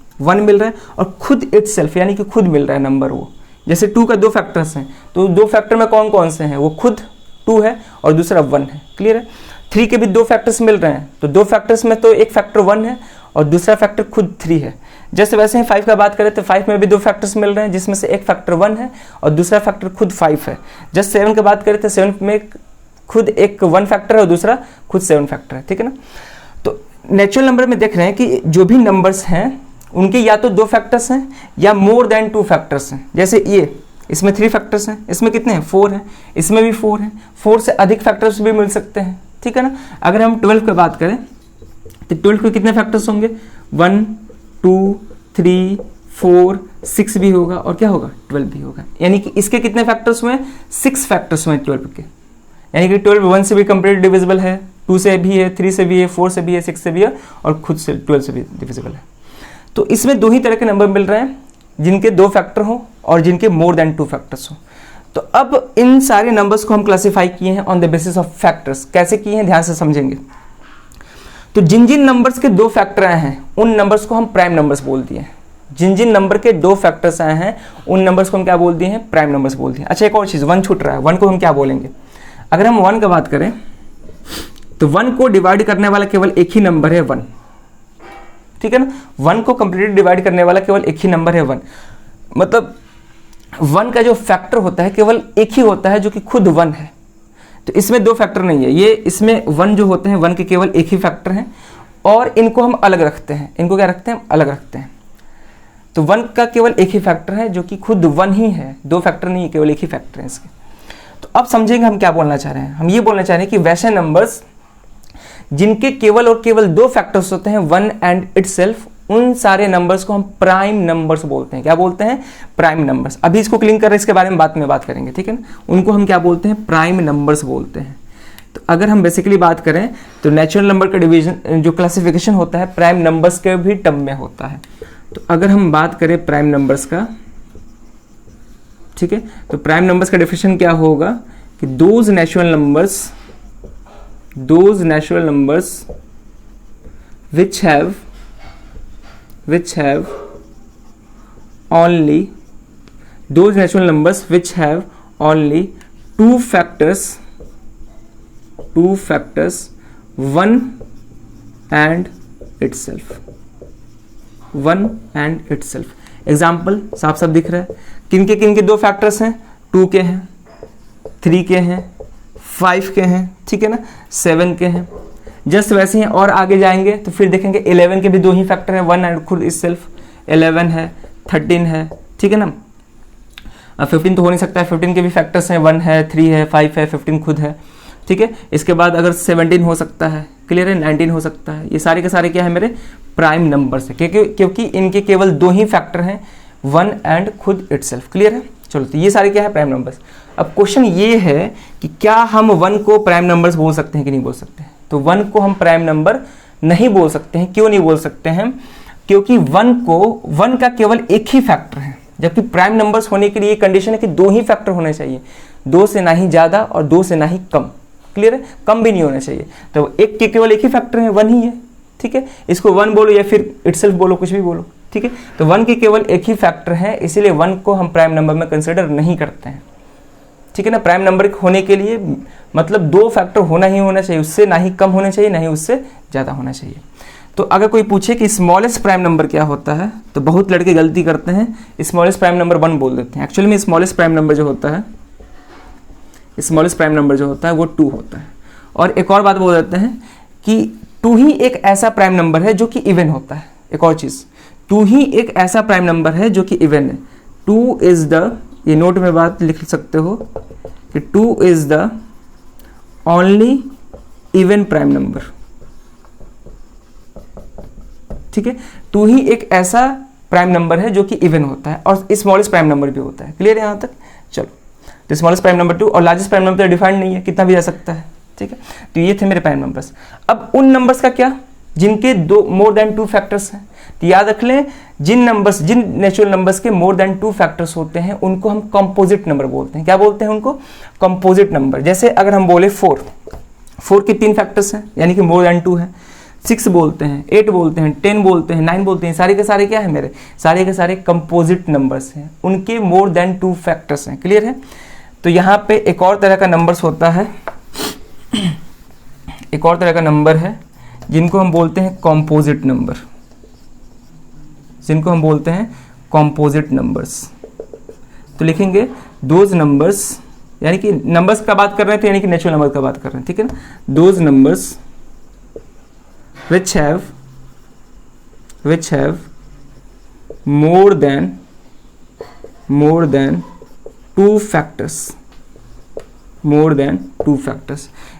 और खुद इटसेल्फ यानी कि खुद मिल रहा है नंबर वो। जैसे 2 का 2 फैक्टर्स हैं तो 2 फैक्टर में कौन कौन से हैं? वो खुद 2 है और दूसरा 1 है। क्लियर है। 3 के भी 2 फैक्टर्स मिल रहे हैं तो 2 फैक्टर्स में तो एक फैक्टर 1 है और दूसरा फैक्टर खुद 3 है। जैसे वैसे ही 5 का बात करें तो 5 में भी 2 फैक्टर्स मिल रहे हैं जिसमें से एक फैक्टर 1 है और दूसरा फैक्टर खुद 5 है। जस्ट 7 की बात करें तो 7 में खुद एक 1 फैक्टर है और दूसरा खुद 7 फैक्टर है, ठीक है ना। तो नेचुरल नंबर में देख रहे हैं कि जो भी नंबर्स हैं उनके या तो 2 फैक्टर्स हैं या मोर देन 2 फैक्टर्स हैं। जैसे ये इसमें 3 फैक्टर्स हैं, इसमें कितने हैं? 4 हैं, इसमें भी 4 हैं। 4 से अधिक फैक्टर्स भी मिल सकते हैं, ठीक है ना। अगर हम 12 की बात करें तो 12 के कितने फैक्टर्स होंगे? 1, 2, 3, 4, 6 भी होगा और क्या होगा? 12 भी होगा। यानी कि इसके कितने फैक्टर्स हुए? 6 फैक्टर्स हुए 12 के। यानी कि 12 1 से भी कंप्लीट डिविजिबल है, 2 से भी है, 3 से भी है, 4 से भी है, 6 से भी है और खुद से 12 से भी डिविजिबल है। तो इसमें 2 ही तरह के नंबर मिल रहे हैं, जिनके 2 फैक्टर हो और जिनके मोर देन 2 फैक्टर्स हो। तो अब इन सारे नंबर्स को हम क्लासिफाई किए हैं on the basis of factors. कैसे किए हैं ध्यान से समझेंगे। तो जिन जिन नंबर्स के 2 फैक्टर हैं उन नंबर्स को हम प्राइम नंबर्स बोल दिए हैं। जिन जिन नंबर के 2 फैक्टर्स आए हैं उन नंबर्स को हम क्या बोल दिए हैं, प्राइम नंबर्स बोल दिए। अच्छा, एक और चीज़, 1 छूट रहा है, 1 को हम क्या बोलेंगे? अगर हम 1 का बात करें तो 1 को डिवाइड करने वाला केवल एक ही नंबर है 1, ठीक है ना। 1 को कंप्लीटली डिवाइड करने वाला केवल एक ही नंबर है 1, मतलब 1 का जो फैक्टर होता है केवल एक ही होता है जो कि खुद 1 है। तो इसमें 2 फैक्टर नहीं है, ये इसमें 1 जो होते हैं 1 के केवल एक ही फैक्टर हैं और इनको हम अलग रखते हैं। इनको क्या रखते हैं? अलग रखते हैं। तो 1 का केवल एक ही फैक्टर है जो कि खुद 1 ही है, 2 फैक्टर नहीं है, केवल एक ही फैक्टर है इसके। तो अब समझेंगे हम क्या बोलना चाह रहे हैं। हम ये बोलना चाह रहे हैं कि वैसे नंबर्स जिनके केवल और केवल 2 फैक्टर्स होते हैं 1 एंड इटसेल्फ, उन सारे नंबर्स को हम प्राइम नंबर्स बोलते हैं। क्या बोलते हैं? Prime numbers. अभी इसको क्लियर कर रहे हैं, इसके बारे में बाद में बात करेंगे, ठीक है ना। उनको हम क्या बोलते हैं? प्राइम नंबर्स बोलते हैं। तो अगर हम बेसिकली बात करें तो नेचुरल नंबर का डिवीजन जो क्लासिफिकेशन होता है प्राइम नंबर्स के भी टर्म में होता है। तो अगर हम बात करें प्राइम नंबर्स का, ठीक है, तो प्राइम नंबर्स का डेफिनेशन क्या होगा कि those natural numbers which have only those natural numbers which have only two factors 1 and itself, 1 and itself। Example साफ साफ दिख रहा है, किनके किनके 2 फैक्टर्स हैं? 2 के हैं, 3 के हैं, 5 के हैं, ठीक है ना, 7 के हैं। जस्ट वैसे ही और आगे जाएंगे तो फिर देखेंगे 11 के भी 2 ही फैक्टर हैं, 1 एंड खुद इटसेल्फ। 11 है, 13 है, ठीक है ना। 15 तो हो नहीं सकता है, 15 के भी फैक्टर्स हैं, 1 है, 3 है, 5 है, 15 खुद है, ठीक है। इसके बाद अगर 17 हो सकता है, क्लियर है, 19 हो सकता है। ये सारे के सारे क्या है? मेरे प्राइम नंबर्स है, क्योंकि इनके केवल 2 ही फैक्टर हैं, 1 एंड खुद इटसेल्फ। क्लियर है? चलो, तो ये सारे क्या है? Prime numbers. अब क्वेश्चन ये है कि क्या हम 1 को प्राइम नंबर्स बोल सकते हैं कि नहीं बोल सकते हैं? तो 1 को हम प्राइम नंबर नहीं बोल सकते हैं। क्यों नहीं बोल सकते हैं? क्योंकि 1 का केवल एक ही फैक्टर है, जबकि प्राइम नंबर्स होने के लिए कंडीशन है कि 2 ही फैक्टर होने चाहिए, 2 से ना ही ज्यादा और 2 से ना ही कम। क्लियर है? कम भी नहीं होना चाहिए। तो एक के केवल एक ही फैक्टर है, 1 ही है, ठीक है। इसको 1 बोलो या फिर इटसेल्फ बोलो, कुछ भी बोलो, ठीक है। तो 1 के केवल एक ही फैक्टर है, इसीलिए 1 को हम प्राइम नंबर में कंसिडर नहीं करते हैं, ठीक है ना। प्राइम नंबर होने के लिए मतलब 2 फैक्टर होना ही होना चाहिए, उससे ना ही कम होना चाहिए, ना ही उससे ज्यादा होना चाहिए। तो अगर कोई पूछे कि स्मॉलेस्ट प्राइम नंबर क्या होता है, तो बहुत लड़के गलती करते हैं, स्मॉलेस्ट प्राइम नंबर 1 बोल देते हैं। एक्चुअली में स्मॉलेस्ट प्राइम नंबर जो होता है वो 2 होता है। और एक और बात बोल देते हैं कि 2 ही एक ऐसा प्राइम नंबर है जो कि इवन होता है। एक और चीज, 2 ही एक ऐसा प्राइम नंबर है जो कि इवन है। 2 इज द, ये नोट में बात लिख सकते हो कि 2 is the only even prime number, ठीक है। 2 ही एक ऐसा प्राइम नंबर है जो कि इवन होता है और स्मॉलेस्ट प्राइम नंबर भी होता है। क्लियर है यहां तक? चलो, तो स्मॉलेस्ट प्राइम नंबर 2 और लार्जेस्ट प्राइम नंबर डिफाइंड नहीं है, कितना भी जा सकता है, ठीक है। तो ये थे मेरे प्राइम नंबर्स। अब उन नंबर्स का क्या जिनके मोर देन 2 फैक्टर्स हैं, तो याद रख लें, जिन नेचुरल नंबर्स के मोर देन 2 फैक्टर्स होते हैं उनको हम कंपोजिट नंबर बोलते हैं। क्या बोलते हैं उनको? Composite number. जैसे अगर हम बोले 4 के 3 फैक्टर्स हैं, यानी कि मोर देन 2 है। 6 बोलते हैं, 8 बोलते हैं, 10 बोलते हैं, 9 बोलते हैं, सारे के सारे क्या है मेरे? सारे के सारे कंपोजिट नंबर्स हैं, उनके मोर देन 2 फैक्टर्स हैं। क्लियर है? तो यहाँ पे एक और तरह का नंबर्स होता है, एक और तरह का नंबर है जिनको हम बोलते हैं कंपोजिट नंबर, जिनको हम बोलते हैं कंपोजिट नंबर्स। तो लिखेंगे दोज नंबर्स, यानी कि नंबर्स का बात कर रहे हैं तो यानी कि नेचुरल नंबर का बात कर रहे हैं, ठीक है ना। Those numbers which have more than 2 factors,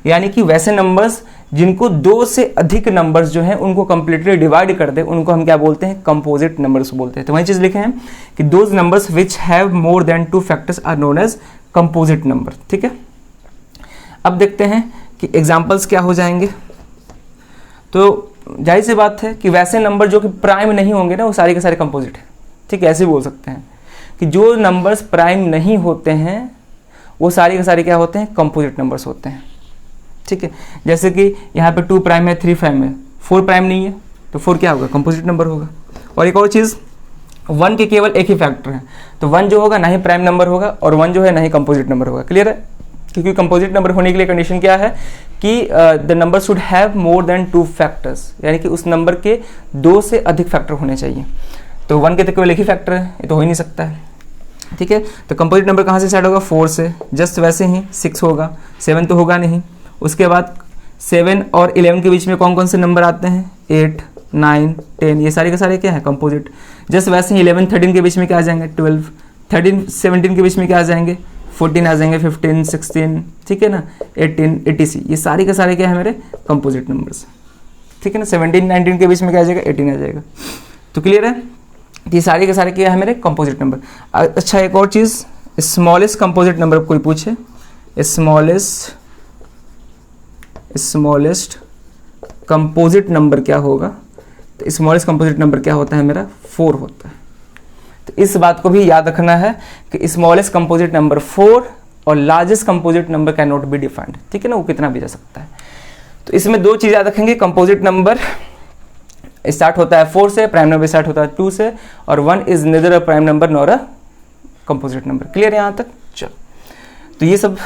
यानी कि वैसे नंबर्स जिनको 2 से अधिक नंबर्स जो हैं उनको कंप्लीटली डिवाइड कर दे, उनको हम क्या बोलते हैं? कंपोजिट नंबर्स बोलते हैं। तो वही चीज लिखे हैं कि those numbers which have more than 2 factors are known as composite number, ठीक है। अब देखते हैं कि एग्जांपल्स क्या हो जाएंगे। तो जाहिर सी बात है कि वैसे नंबर जो कि प्राइम नहीं होंगे ना, वो सारे के सारे कंपोजिट है, ठीक है। ऐसे बोल सकते हैं कि जो नंबर्स प्राइम नहीं होते हैं वो सारे के सारे क्या होते हैं? कंपोजिट नंबर्स होते हैं, ठीक है। जैसे कि यहाँ पे 2 प्राइम है, 3 प्राइम है, 4 प्राइम नहीं है, तो 4 क्या होगा? कंपोजिट नंबर होगा। और एक और चीज़ 1 के केवल एक ही फैक्टर है, तो 1 जो होगा ना ही प्राइम नंबर होगा और 1 जो है ना ही कंपोजिट नंबर होगा। क्लियर है? क्योंकि कंपोजिट नंबर होने के लिए कंडीशन क्या है कि the number should have more than 2 factors, यानी कि उस नंबर के 2 से अधिक फैक्टर होने चाहिए। तो 1 के तो केवल एक ही फैक्टर है, ये तो हो ही नहीं सकता है। ठीक है, तो कंपोजिट नंबर कहाँ से स्टार्ट होगा? 4 से। जस्ट वैसे ही 6 होगा, 7 तो होगा नहीं। उसके बाद 7 और 11 के बीच में कौन कौन से नंबर आते हैं? 8, 9, 10, ये सारे के सारे क्या है? कंपोजिट। जस्ट वैसे ही 11, 13 के बीच में क्या आ जाएंगे? 12, 13, 17 के बीच में क्या आ जाएंगे? 14 आ जाएंगे, 15, 16, ठीक है ना, 18, 80, ये सारे के सारे क्या है मेरे? Composite numbers. ठीक है ना, 17, 19 के बीच में क्या आ जाएगा? 18 आ जाएगा। तो क्लियर है, ये सारे के सारे क्या है मेरे? Composite number. अच्छा, एक और चीज़, स्मॉलेस्ट कंपोजिट नंबर कोई पूछे, स्मॉलेस्ट कंपोजिट नंबर क्या होगा? तो स्मॉलेस्ट कंपोजिट नंबर क्या होता है मेरा? 4 होता है। तो इस बात को भी याद रखना है कि स्मॉलेस्ट कंपोजिट नंबर 4 और largest composite number can not be defined. ठीक है ना, वो कितना भी जा सकता है। तो इसमें 2 चीज़ याद रखेंगे, कंपोजिट नंबर स्टार्ट होता है 4 से, प्राइम नंबर स्टार्ट होता है 2 से, और 1 is nether a prime number nor a composite number. Clear है यहाँ तक? चलो, तो ये सब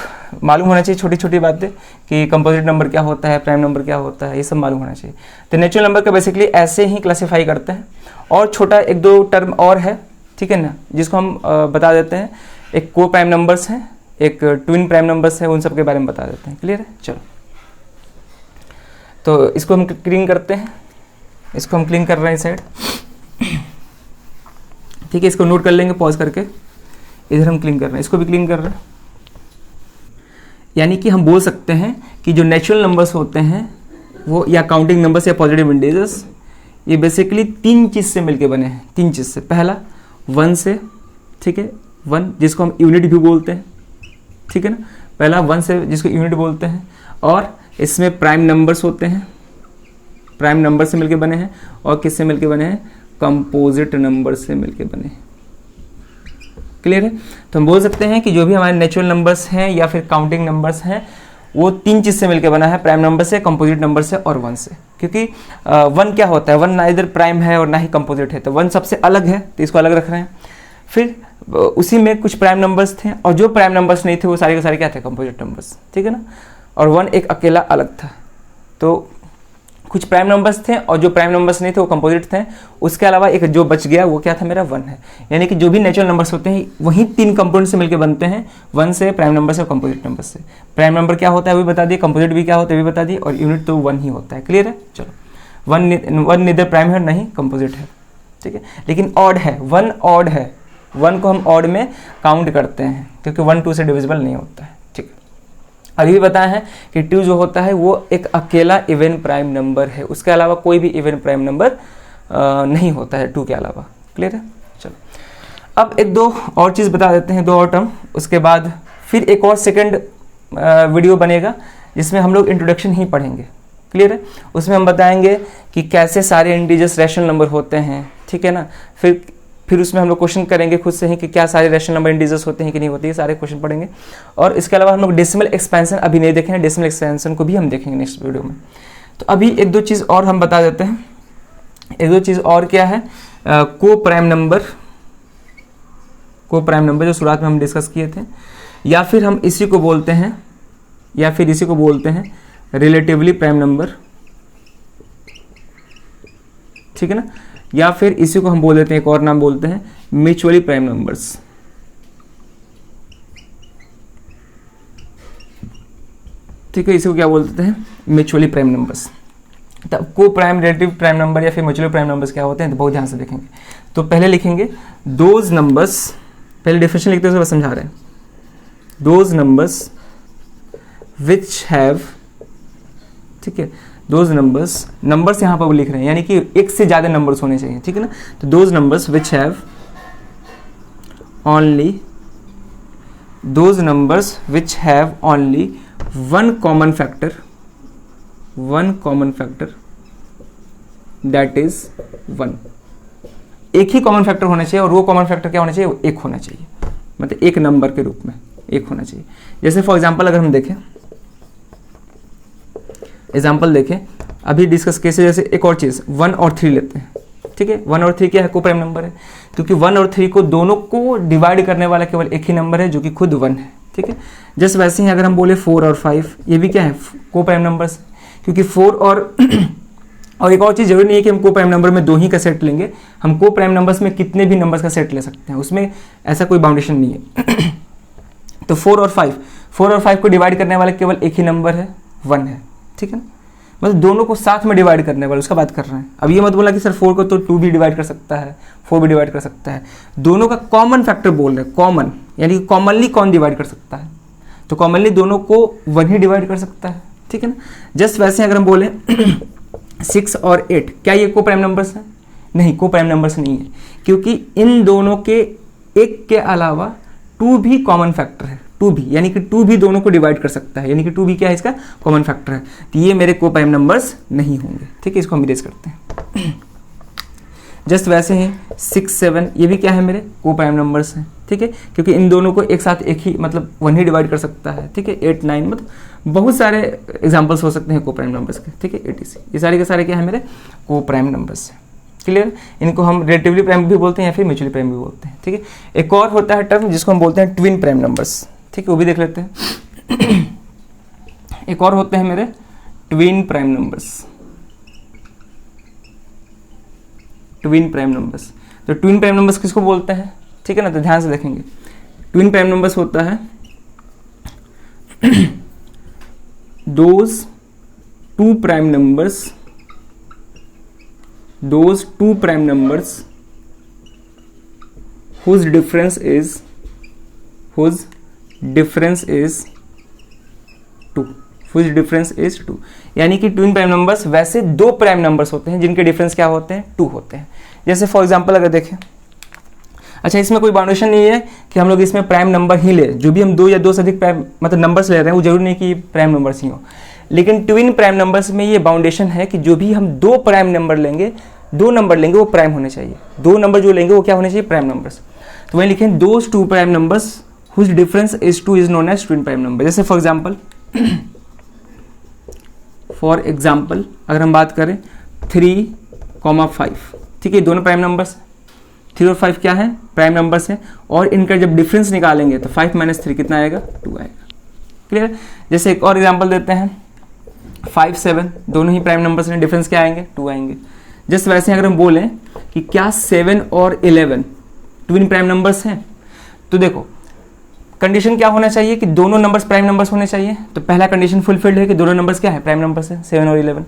मालूम होना चाहिए, छोटी छोटी बातें कि कंपोजिट नंबर क्या होता है, प्राइम नंबर क्या होता है, ये सब मालूम होना चाहिए। तो नेचुरल नंबर का बेसिकली ऐसे ही क्लासीफाई करते हैं। और छोटा 1-2 टर्म और है, ठीक है ना, जिसको हम बता देते हैं। एक को प्राइम नंबर्स हैं, एक ट्विन प्राइम नंबर्स हैं, उन सब के बारे में बता देते हैं। क्लियर है? चलो, तो इसको हम क्लीन करते हैं, इसको हम क्लीन कर रहे हैं इस साइड। ठीक है, इसको नोट कर लेंगे पॉज करके। इधर हम क्लीन कर रहे हैं, इसको भी क्लीन कर रहे हैं। यानी कि हम बोल सकते हैं कि जो नेचुरल नंबर्स होते हैं वो, या काउंटिंग नंबर्स या पॉजिटिव इंटीजर्स, ये बेसिकली 3 चीज़ से मिलके बने हैं। 3 चीज़ से, पहला 1 से, ठीक है, 1 जिसको हम यूनिट भी बोलते हैं, ठीक है ना, पहला 1 से जिसको यूनिट बोलते हैं। और इसमें प्राइम नंबर्स होते हैं, प्राइम नंबर से मिलके बने हैं। और किससे मिलके बने हैं? कंपोजिट नंबर से मिलके बने हैं। क्लियर है? तो हम बोल सकते हैं कि जो भी हमारे नेचुरल नंबर्स हैं या फिर काउंटिंग नंबर्स हैं, वो 3 चीज़ से मिलके बना है, प्राइम नंबर से, कंपोजिट नंबर से और 1 से। क्योंकि 1 क्या होता है? 1 ना इधर प्राइम है और ना ही कंपोजिट है, तो 1 सबसे अलग है, तो इसको अलग रख रहे हैं। फिर उसी में कुछ प्राइम नंबर्स थे, और जो प्राइम नंबर्स नहीं थे वो सारे के सारे क्या थे? Composite numbers. ठीक है ना, और 1 एक अकेला अलग था। तो कुछ प्राइम नंबर्स थे और जो प्राइम नंबर्स नहीं थे वो कंपोजिट थे। उसके अलावा एक जो बच गया वो क्या था? मेरा 1 है। यानी कि जो भी नेचुरल नंबर्स होते हैं वही 3 कंपोनेंट से मिलकर बनते हैं, 1 से, प्राइम नंबर से और कंपोजिट नंबर से। प्राइम नंबर क्या होता है वो भी बता दिए, कंपोजिट भी क्या होता है वो भी बता दिए, और यूनिट तो 1 ही होता है। क्लियर है? चलो, 1 निदर प्राइम है नहीं कंपोजिट है। ठीक है, लेकिन ऑड है, 1 ऑड है, 1 को हम ऑड में काउंट करते हैं क्योंकि 1 2 से डिविजिबल नहीं होता है। ठीक है, अभी भी बताया है कि 2 जो होता है वो एक अकेला इवन प्राइम नंबर है, उसके अलावा कोई भी इवन प्राइम नंबर नहीं होता है 2 के अलावा। क्लियर है? चलो, अब 1-2 और चीज़ बता देते हैं, 2 और टर्म। उसके बाद फिर एक और सेकंड वीडियो बनेगा जिसमें हम लोग इंट्रोडक्शन ही पढ़ेंगे। क्लियर है? उसमें हम बताएंगे कि कैसे सारे इंटीजर्स रैशनल नंबर होते हैं। ठीक है ना, फिर उसमें हम लोग क्वेश्चन करेंगे खुद से ही कि क्या सारे रैशनल नंबर इंटीजर्स होते हैं कि नहीं होते हैं, सारे क्वेश्चन पढ़ेंगे। और इसके अलावा हम लोग डेसिमल एक्सपेंशन अभी नहीं देखेंगे, डेसिमल एक्सपेंशन को भी हम देखेंगे नेक्स्ट वीडियो में। तो अभी 1-2 चीज़ और हम बता देते हैं। 1-2 चीज़ और क्या है? को प्राइम नंबर जो शुरुआत में हम डिस्कस किए थे, या फिर हम इसी को बोलते हैं रिलेटिवली प्राइम नंबर। ठीक है ना, या फिर इसी को हम बोल देते हैं, एक और नाम बोलते हैं म्यूचुअली प्राइम नंबर्स। ठीक है, इसी को क्या बोलते हैं? Mutually prime numbers. तब को प्राइम, रिलेटिव प्राइम नंबर या फिर म्यूचुअली प्राइम नंबर्स क्या होते हैं, तो बहुत ध्यान से देखेंगे। तो पहले लिखेंगे दोज नंबर्स, पहले डेफिनेशन लिखते हैं उसके बाद समझा रहे हैं। दोज नंबर्स विच हैव, ठीक है, दोज नंबर्स यहाँ पर लिख रहे हैं, यानी कि एक से ज़्यादा नंबर्स होने चाहिए। ठीक है ना, तो those numbers which have only one common factor that is 1। एक ही कॉमन फैक्टर होना चाहिए, और वो कॉमन फैक्टर क्या होना चाहिए? एक होना चाहिए, मतलब एक नंबर के रूप में एक होना चाहिए। जैसे फॉर एग्जाम्पल अगर हम देखें, अभी डिस्कस कैसे, जैसे एक और चीज़ 1 और 3 लेते हैं। ठीक है। 1 और 3 क्या है, को प्राइम नंबर है, क्योंकि 1 और 3 को दोनों को डिवाइड करने वाला केवल एक ही नंबर है जो कि खुद 1 है, ठीक है। जस्ट वैसे ही अगर हम बोले 4 और 5, ये भी क्या है, को प्राइम नंबर्स, क्योंकि 4 और एक और चीज़ जरूरी नहीं है कि हम को प्राइम नंबर में 2 ही का सेट लेंगे, हम को प्राइम नंबर्स में कितने भी नंबर्स का सेट ले सकते हैं, उसमें ऐसा कोई बाउंडेशन नहीं है। तो 4 और 5 को डिवाइड करने वाला केवल एक ही नंबर है, 1 है, ठीक है ना। मतलब दोनों को साथ में डिवाइड करने वाला, उसका बात कर रहे हैं। अब ये मत बोला कि सर 4 को तो 2 भी डिवाइड कर सकता है, 4 भी डिवाइड कर सकता है, दोनों का कॉमन फैक्टर बोल रहे हैं, कॉमन यानी कि कॉमनली कौन डिवाइड कर सकता है, तो कॉमनली दोनों को 1 ही डिवाइड कर सकता है, ठीक है ना। जस्ट वैसे अगर हम बोले 6 और 8, क्या ये को प्राइम नंबर्स हैं? नहीं, को प्राइम नंबर्स नहीं है, क्योंकि इन दोनों के एक के अलावा 2 भी कॉमन फैक्टर है, 2 भी, यानी कि 2 भी दोनों को डिवाइड कर सकता है, यानी कि 2 भी क्या है, इसका कॉमन फैक्टर है, तो ये मेरे को प्राइम नंबर्स नहीं होंगे, ठीक है। इसको हम इरेज करते हैं। जस्ट वैसे ही 6, 7 ये भी क्या है, मेरे को प्राइम नंबर्स हैं, ठीक है, क्योंकि इन दोनों को एक साथ एक ही मतलब 1 ही डिवाइड कर सकता है, ठीक है। 8, 9 मतलब बहुत सारे एग्जाम्पल्स हो सकते हैं को प्राइम नंबर्स के, ठीक है। 80 ये सारे के सारे क्या है, मेरे को प्राइम नंबर्स है, क्लियर। इनको हम रिलेटिवली प्राइम भी बोलते हैं या फिर म्यूचुअली प्राइम भी बोलते हैं, ठीक है। एक और होता है टर्म जिसको हम बोलते हैं ट्विन प्राइम नंबर्स, ठीक है, वो भी देख लेते हैं। एक और होते हैं मेरे twin prime numbers, twin prime numbers. तो ट्विन प्राइम नंबर्स किसको बोलते हैं, ठीक है ना, तो ध्यान से देखेंगे। ट्विन प्राइम नंबर्स होता है those two prime numbers whose difference is 2, यानी कि ट्विन प्राइम नंबर्स वैसे 2 प्राइम नंबर्स होते हैं जिनके डिफरेंस क्या होते हैं, 2 होते हैं। जैसे फॉर एग्जांपल अगर देखें, अच्छा इसमें कोई बाउंडेशन नहीं है कि हम लोग इसमें प्राइम नंबर ही ले, जो भी हम 2 या 2 से अधिक प्राइम मतलब नंबर्स ले रहे हैं वो जरूरी नहीं कि प्राइम नंबर्स ही हो, लेकिन ट्विन प्राइम नंबर्स में ये बाउंडेशन है कि जो भी हम 2 प्राइम नंबर लेंगे, 2 नंबर लेंगे वो प्राइम होने चाहिए, 2 नंबर जो लेंगे वो क्या होने चाहिए, प्राइम नंबर्स। तो वही लिखें those 2 prime numbers whose difference is 2 is known as twin prime number. जैसे फॉर एग्जाम्पल अगर हम बात करें 3,5, ठीक है, दोनों प्राइम नंबर्स, 3 और 5 क्या है, प्राइम नंबर्स हैं, और इनका जब डिफरेंस निकालेंगे तो 5 - 3 कितना आएगा, 2 आएगा, क्लियर। जैसे एक और एग्जांपल देते हैं 5, 7 दोनों ही प्राइम नंबर्स हैं, डिफरेंस क्या आएंगे, 2 आएंगे। जस्ट वैसे अगर हम बोलें कि क्या 7 और 11 ट्विन प्राइम नंबर्स हैं, तो देखो कंडीशन क्या होना चाहिए कि दोनों नंबर्स प्राइम नंबर्स होने चाहिए, तो पहला कंडीशन फुलफिल्ड है कि दोनों नंबर्स क्या है, प्राइम नंबर्स है, 7 और 11।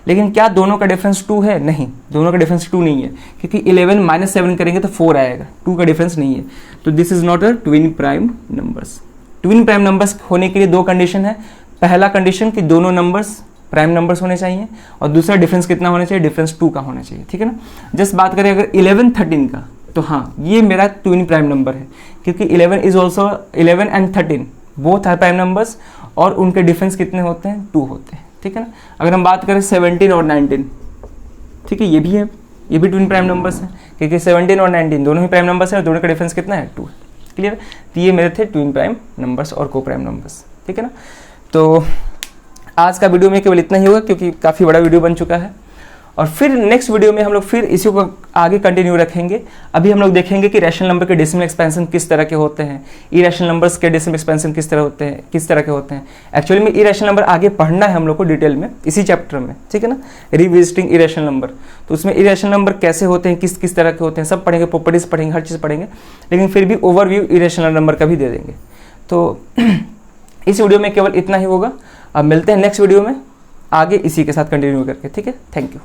लेकिन क्या दोनों का डिफरेंस 2 है, नहीं, दोनों का डिफरेंस 2 नहीं है, क्योंकि 11 - 7 करेंगे तो 4 आएगा, 2 का डिफरेंस नहीं है, तो this is not a twin prime numbers. Twin prime numbers होने के लिए 2 कंडीशन है, पहला कंडीशन कि दोनों नंबर्स प्राइम नंबर्स होने चाहिए, और दूसरा डिफरेंस कितना होना चाहिए, डिफरेंस 2 का होना चाहिए, ठीक है ना। जस्ट बात करें अगर 11, 13 का, तो हाँ ये मेरा ट्विन प्राइम नंबर है, क्योंकि 11 is also 11 and 13 both are prime numbers, और उनके डिफरेंस कितने होते हैं, 2 होते हैं, ठीक है ना। अगर हम बात करें 17 और 19, ठीक है, ये भी है, ये भी ट्विन प्राइम नंबर्स हैं, क्योंकि 17 और 19 दोनों ही प्राइम नंबर्स हैं और दोनों का डिफरेंस कितना है, 2 है, क्लियर। तो ये मेरे थे ट्विन प्राइम नंबर्स और को प्राइम नंबर्स, ठीक है ना। तो आज का वीडियो में केवल इतना ही होगा, क्योंकि काफ़ी बड़ा वीडियो बन चुका है, और फिर नेक्स्ट वीडियो में हम लोग फिर इसी को आगे कंटिन्यू रखेंगे। अभी हम लोग देखेंगे कि रैशनल नंबर के डेसिमल एक्सपेंशन किस तरह के होते हैं, इरेशनल नंबर्स के डेसिमल एक्सपेंशन किस तरह के होते हैं। एक्चुअली में इरेशनल नंबर आगे पढ़ना है हम लोग को डिटेल में इसी चैप्टर में, ठीक है ना, रिविजिटिंग इरेशनल नंबर। तो उसमें इरेशनल नंबर कैसे होते हैं, किस किस तरह के होते हैं, सब पढ़ेंगे, प्रॉपर्टीज पढ़ेंगे, हर चीज़ पढ़ेंगे, लेकिन फिर भी ओवरव्यू इरेशनल नंबर का भी दे देंगे। तो इस वीडियो में केवल इतना ही होगा, अब मिलते हैं नेक्स्ट वीडियो में आगे इसी के साथ कंटिन्यू करके, ठीक है। Thank you.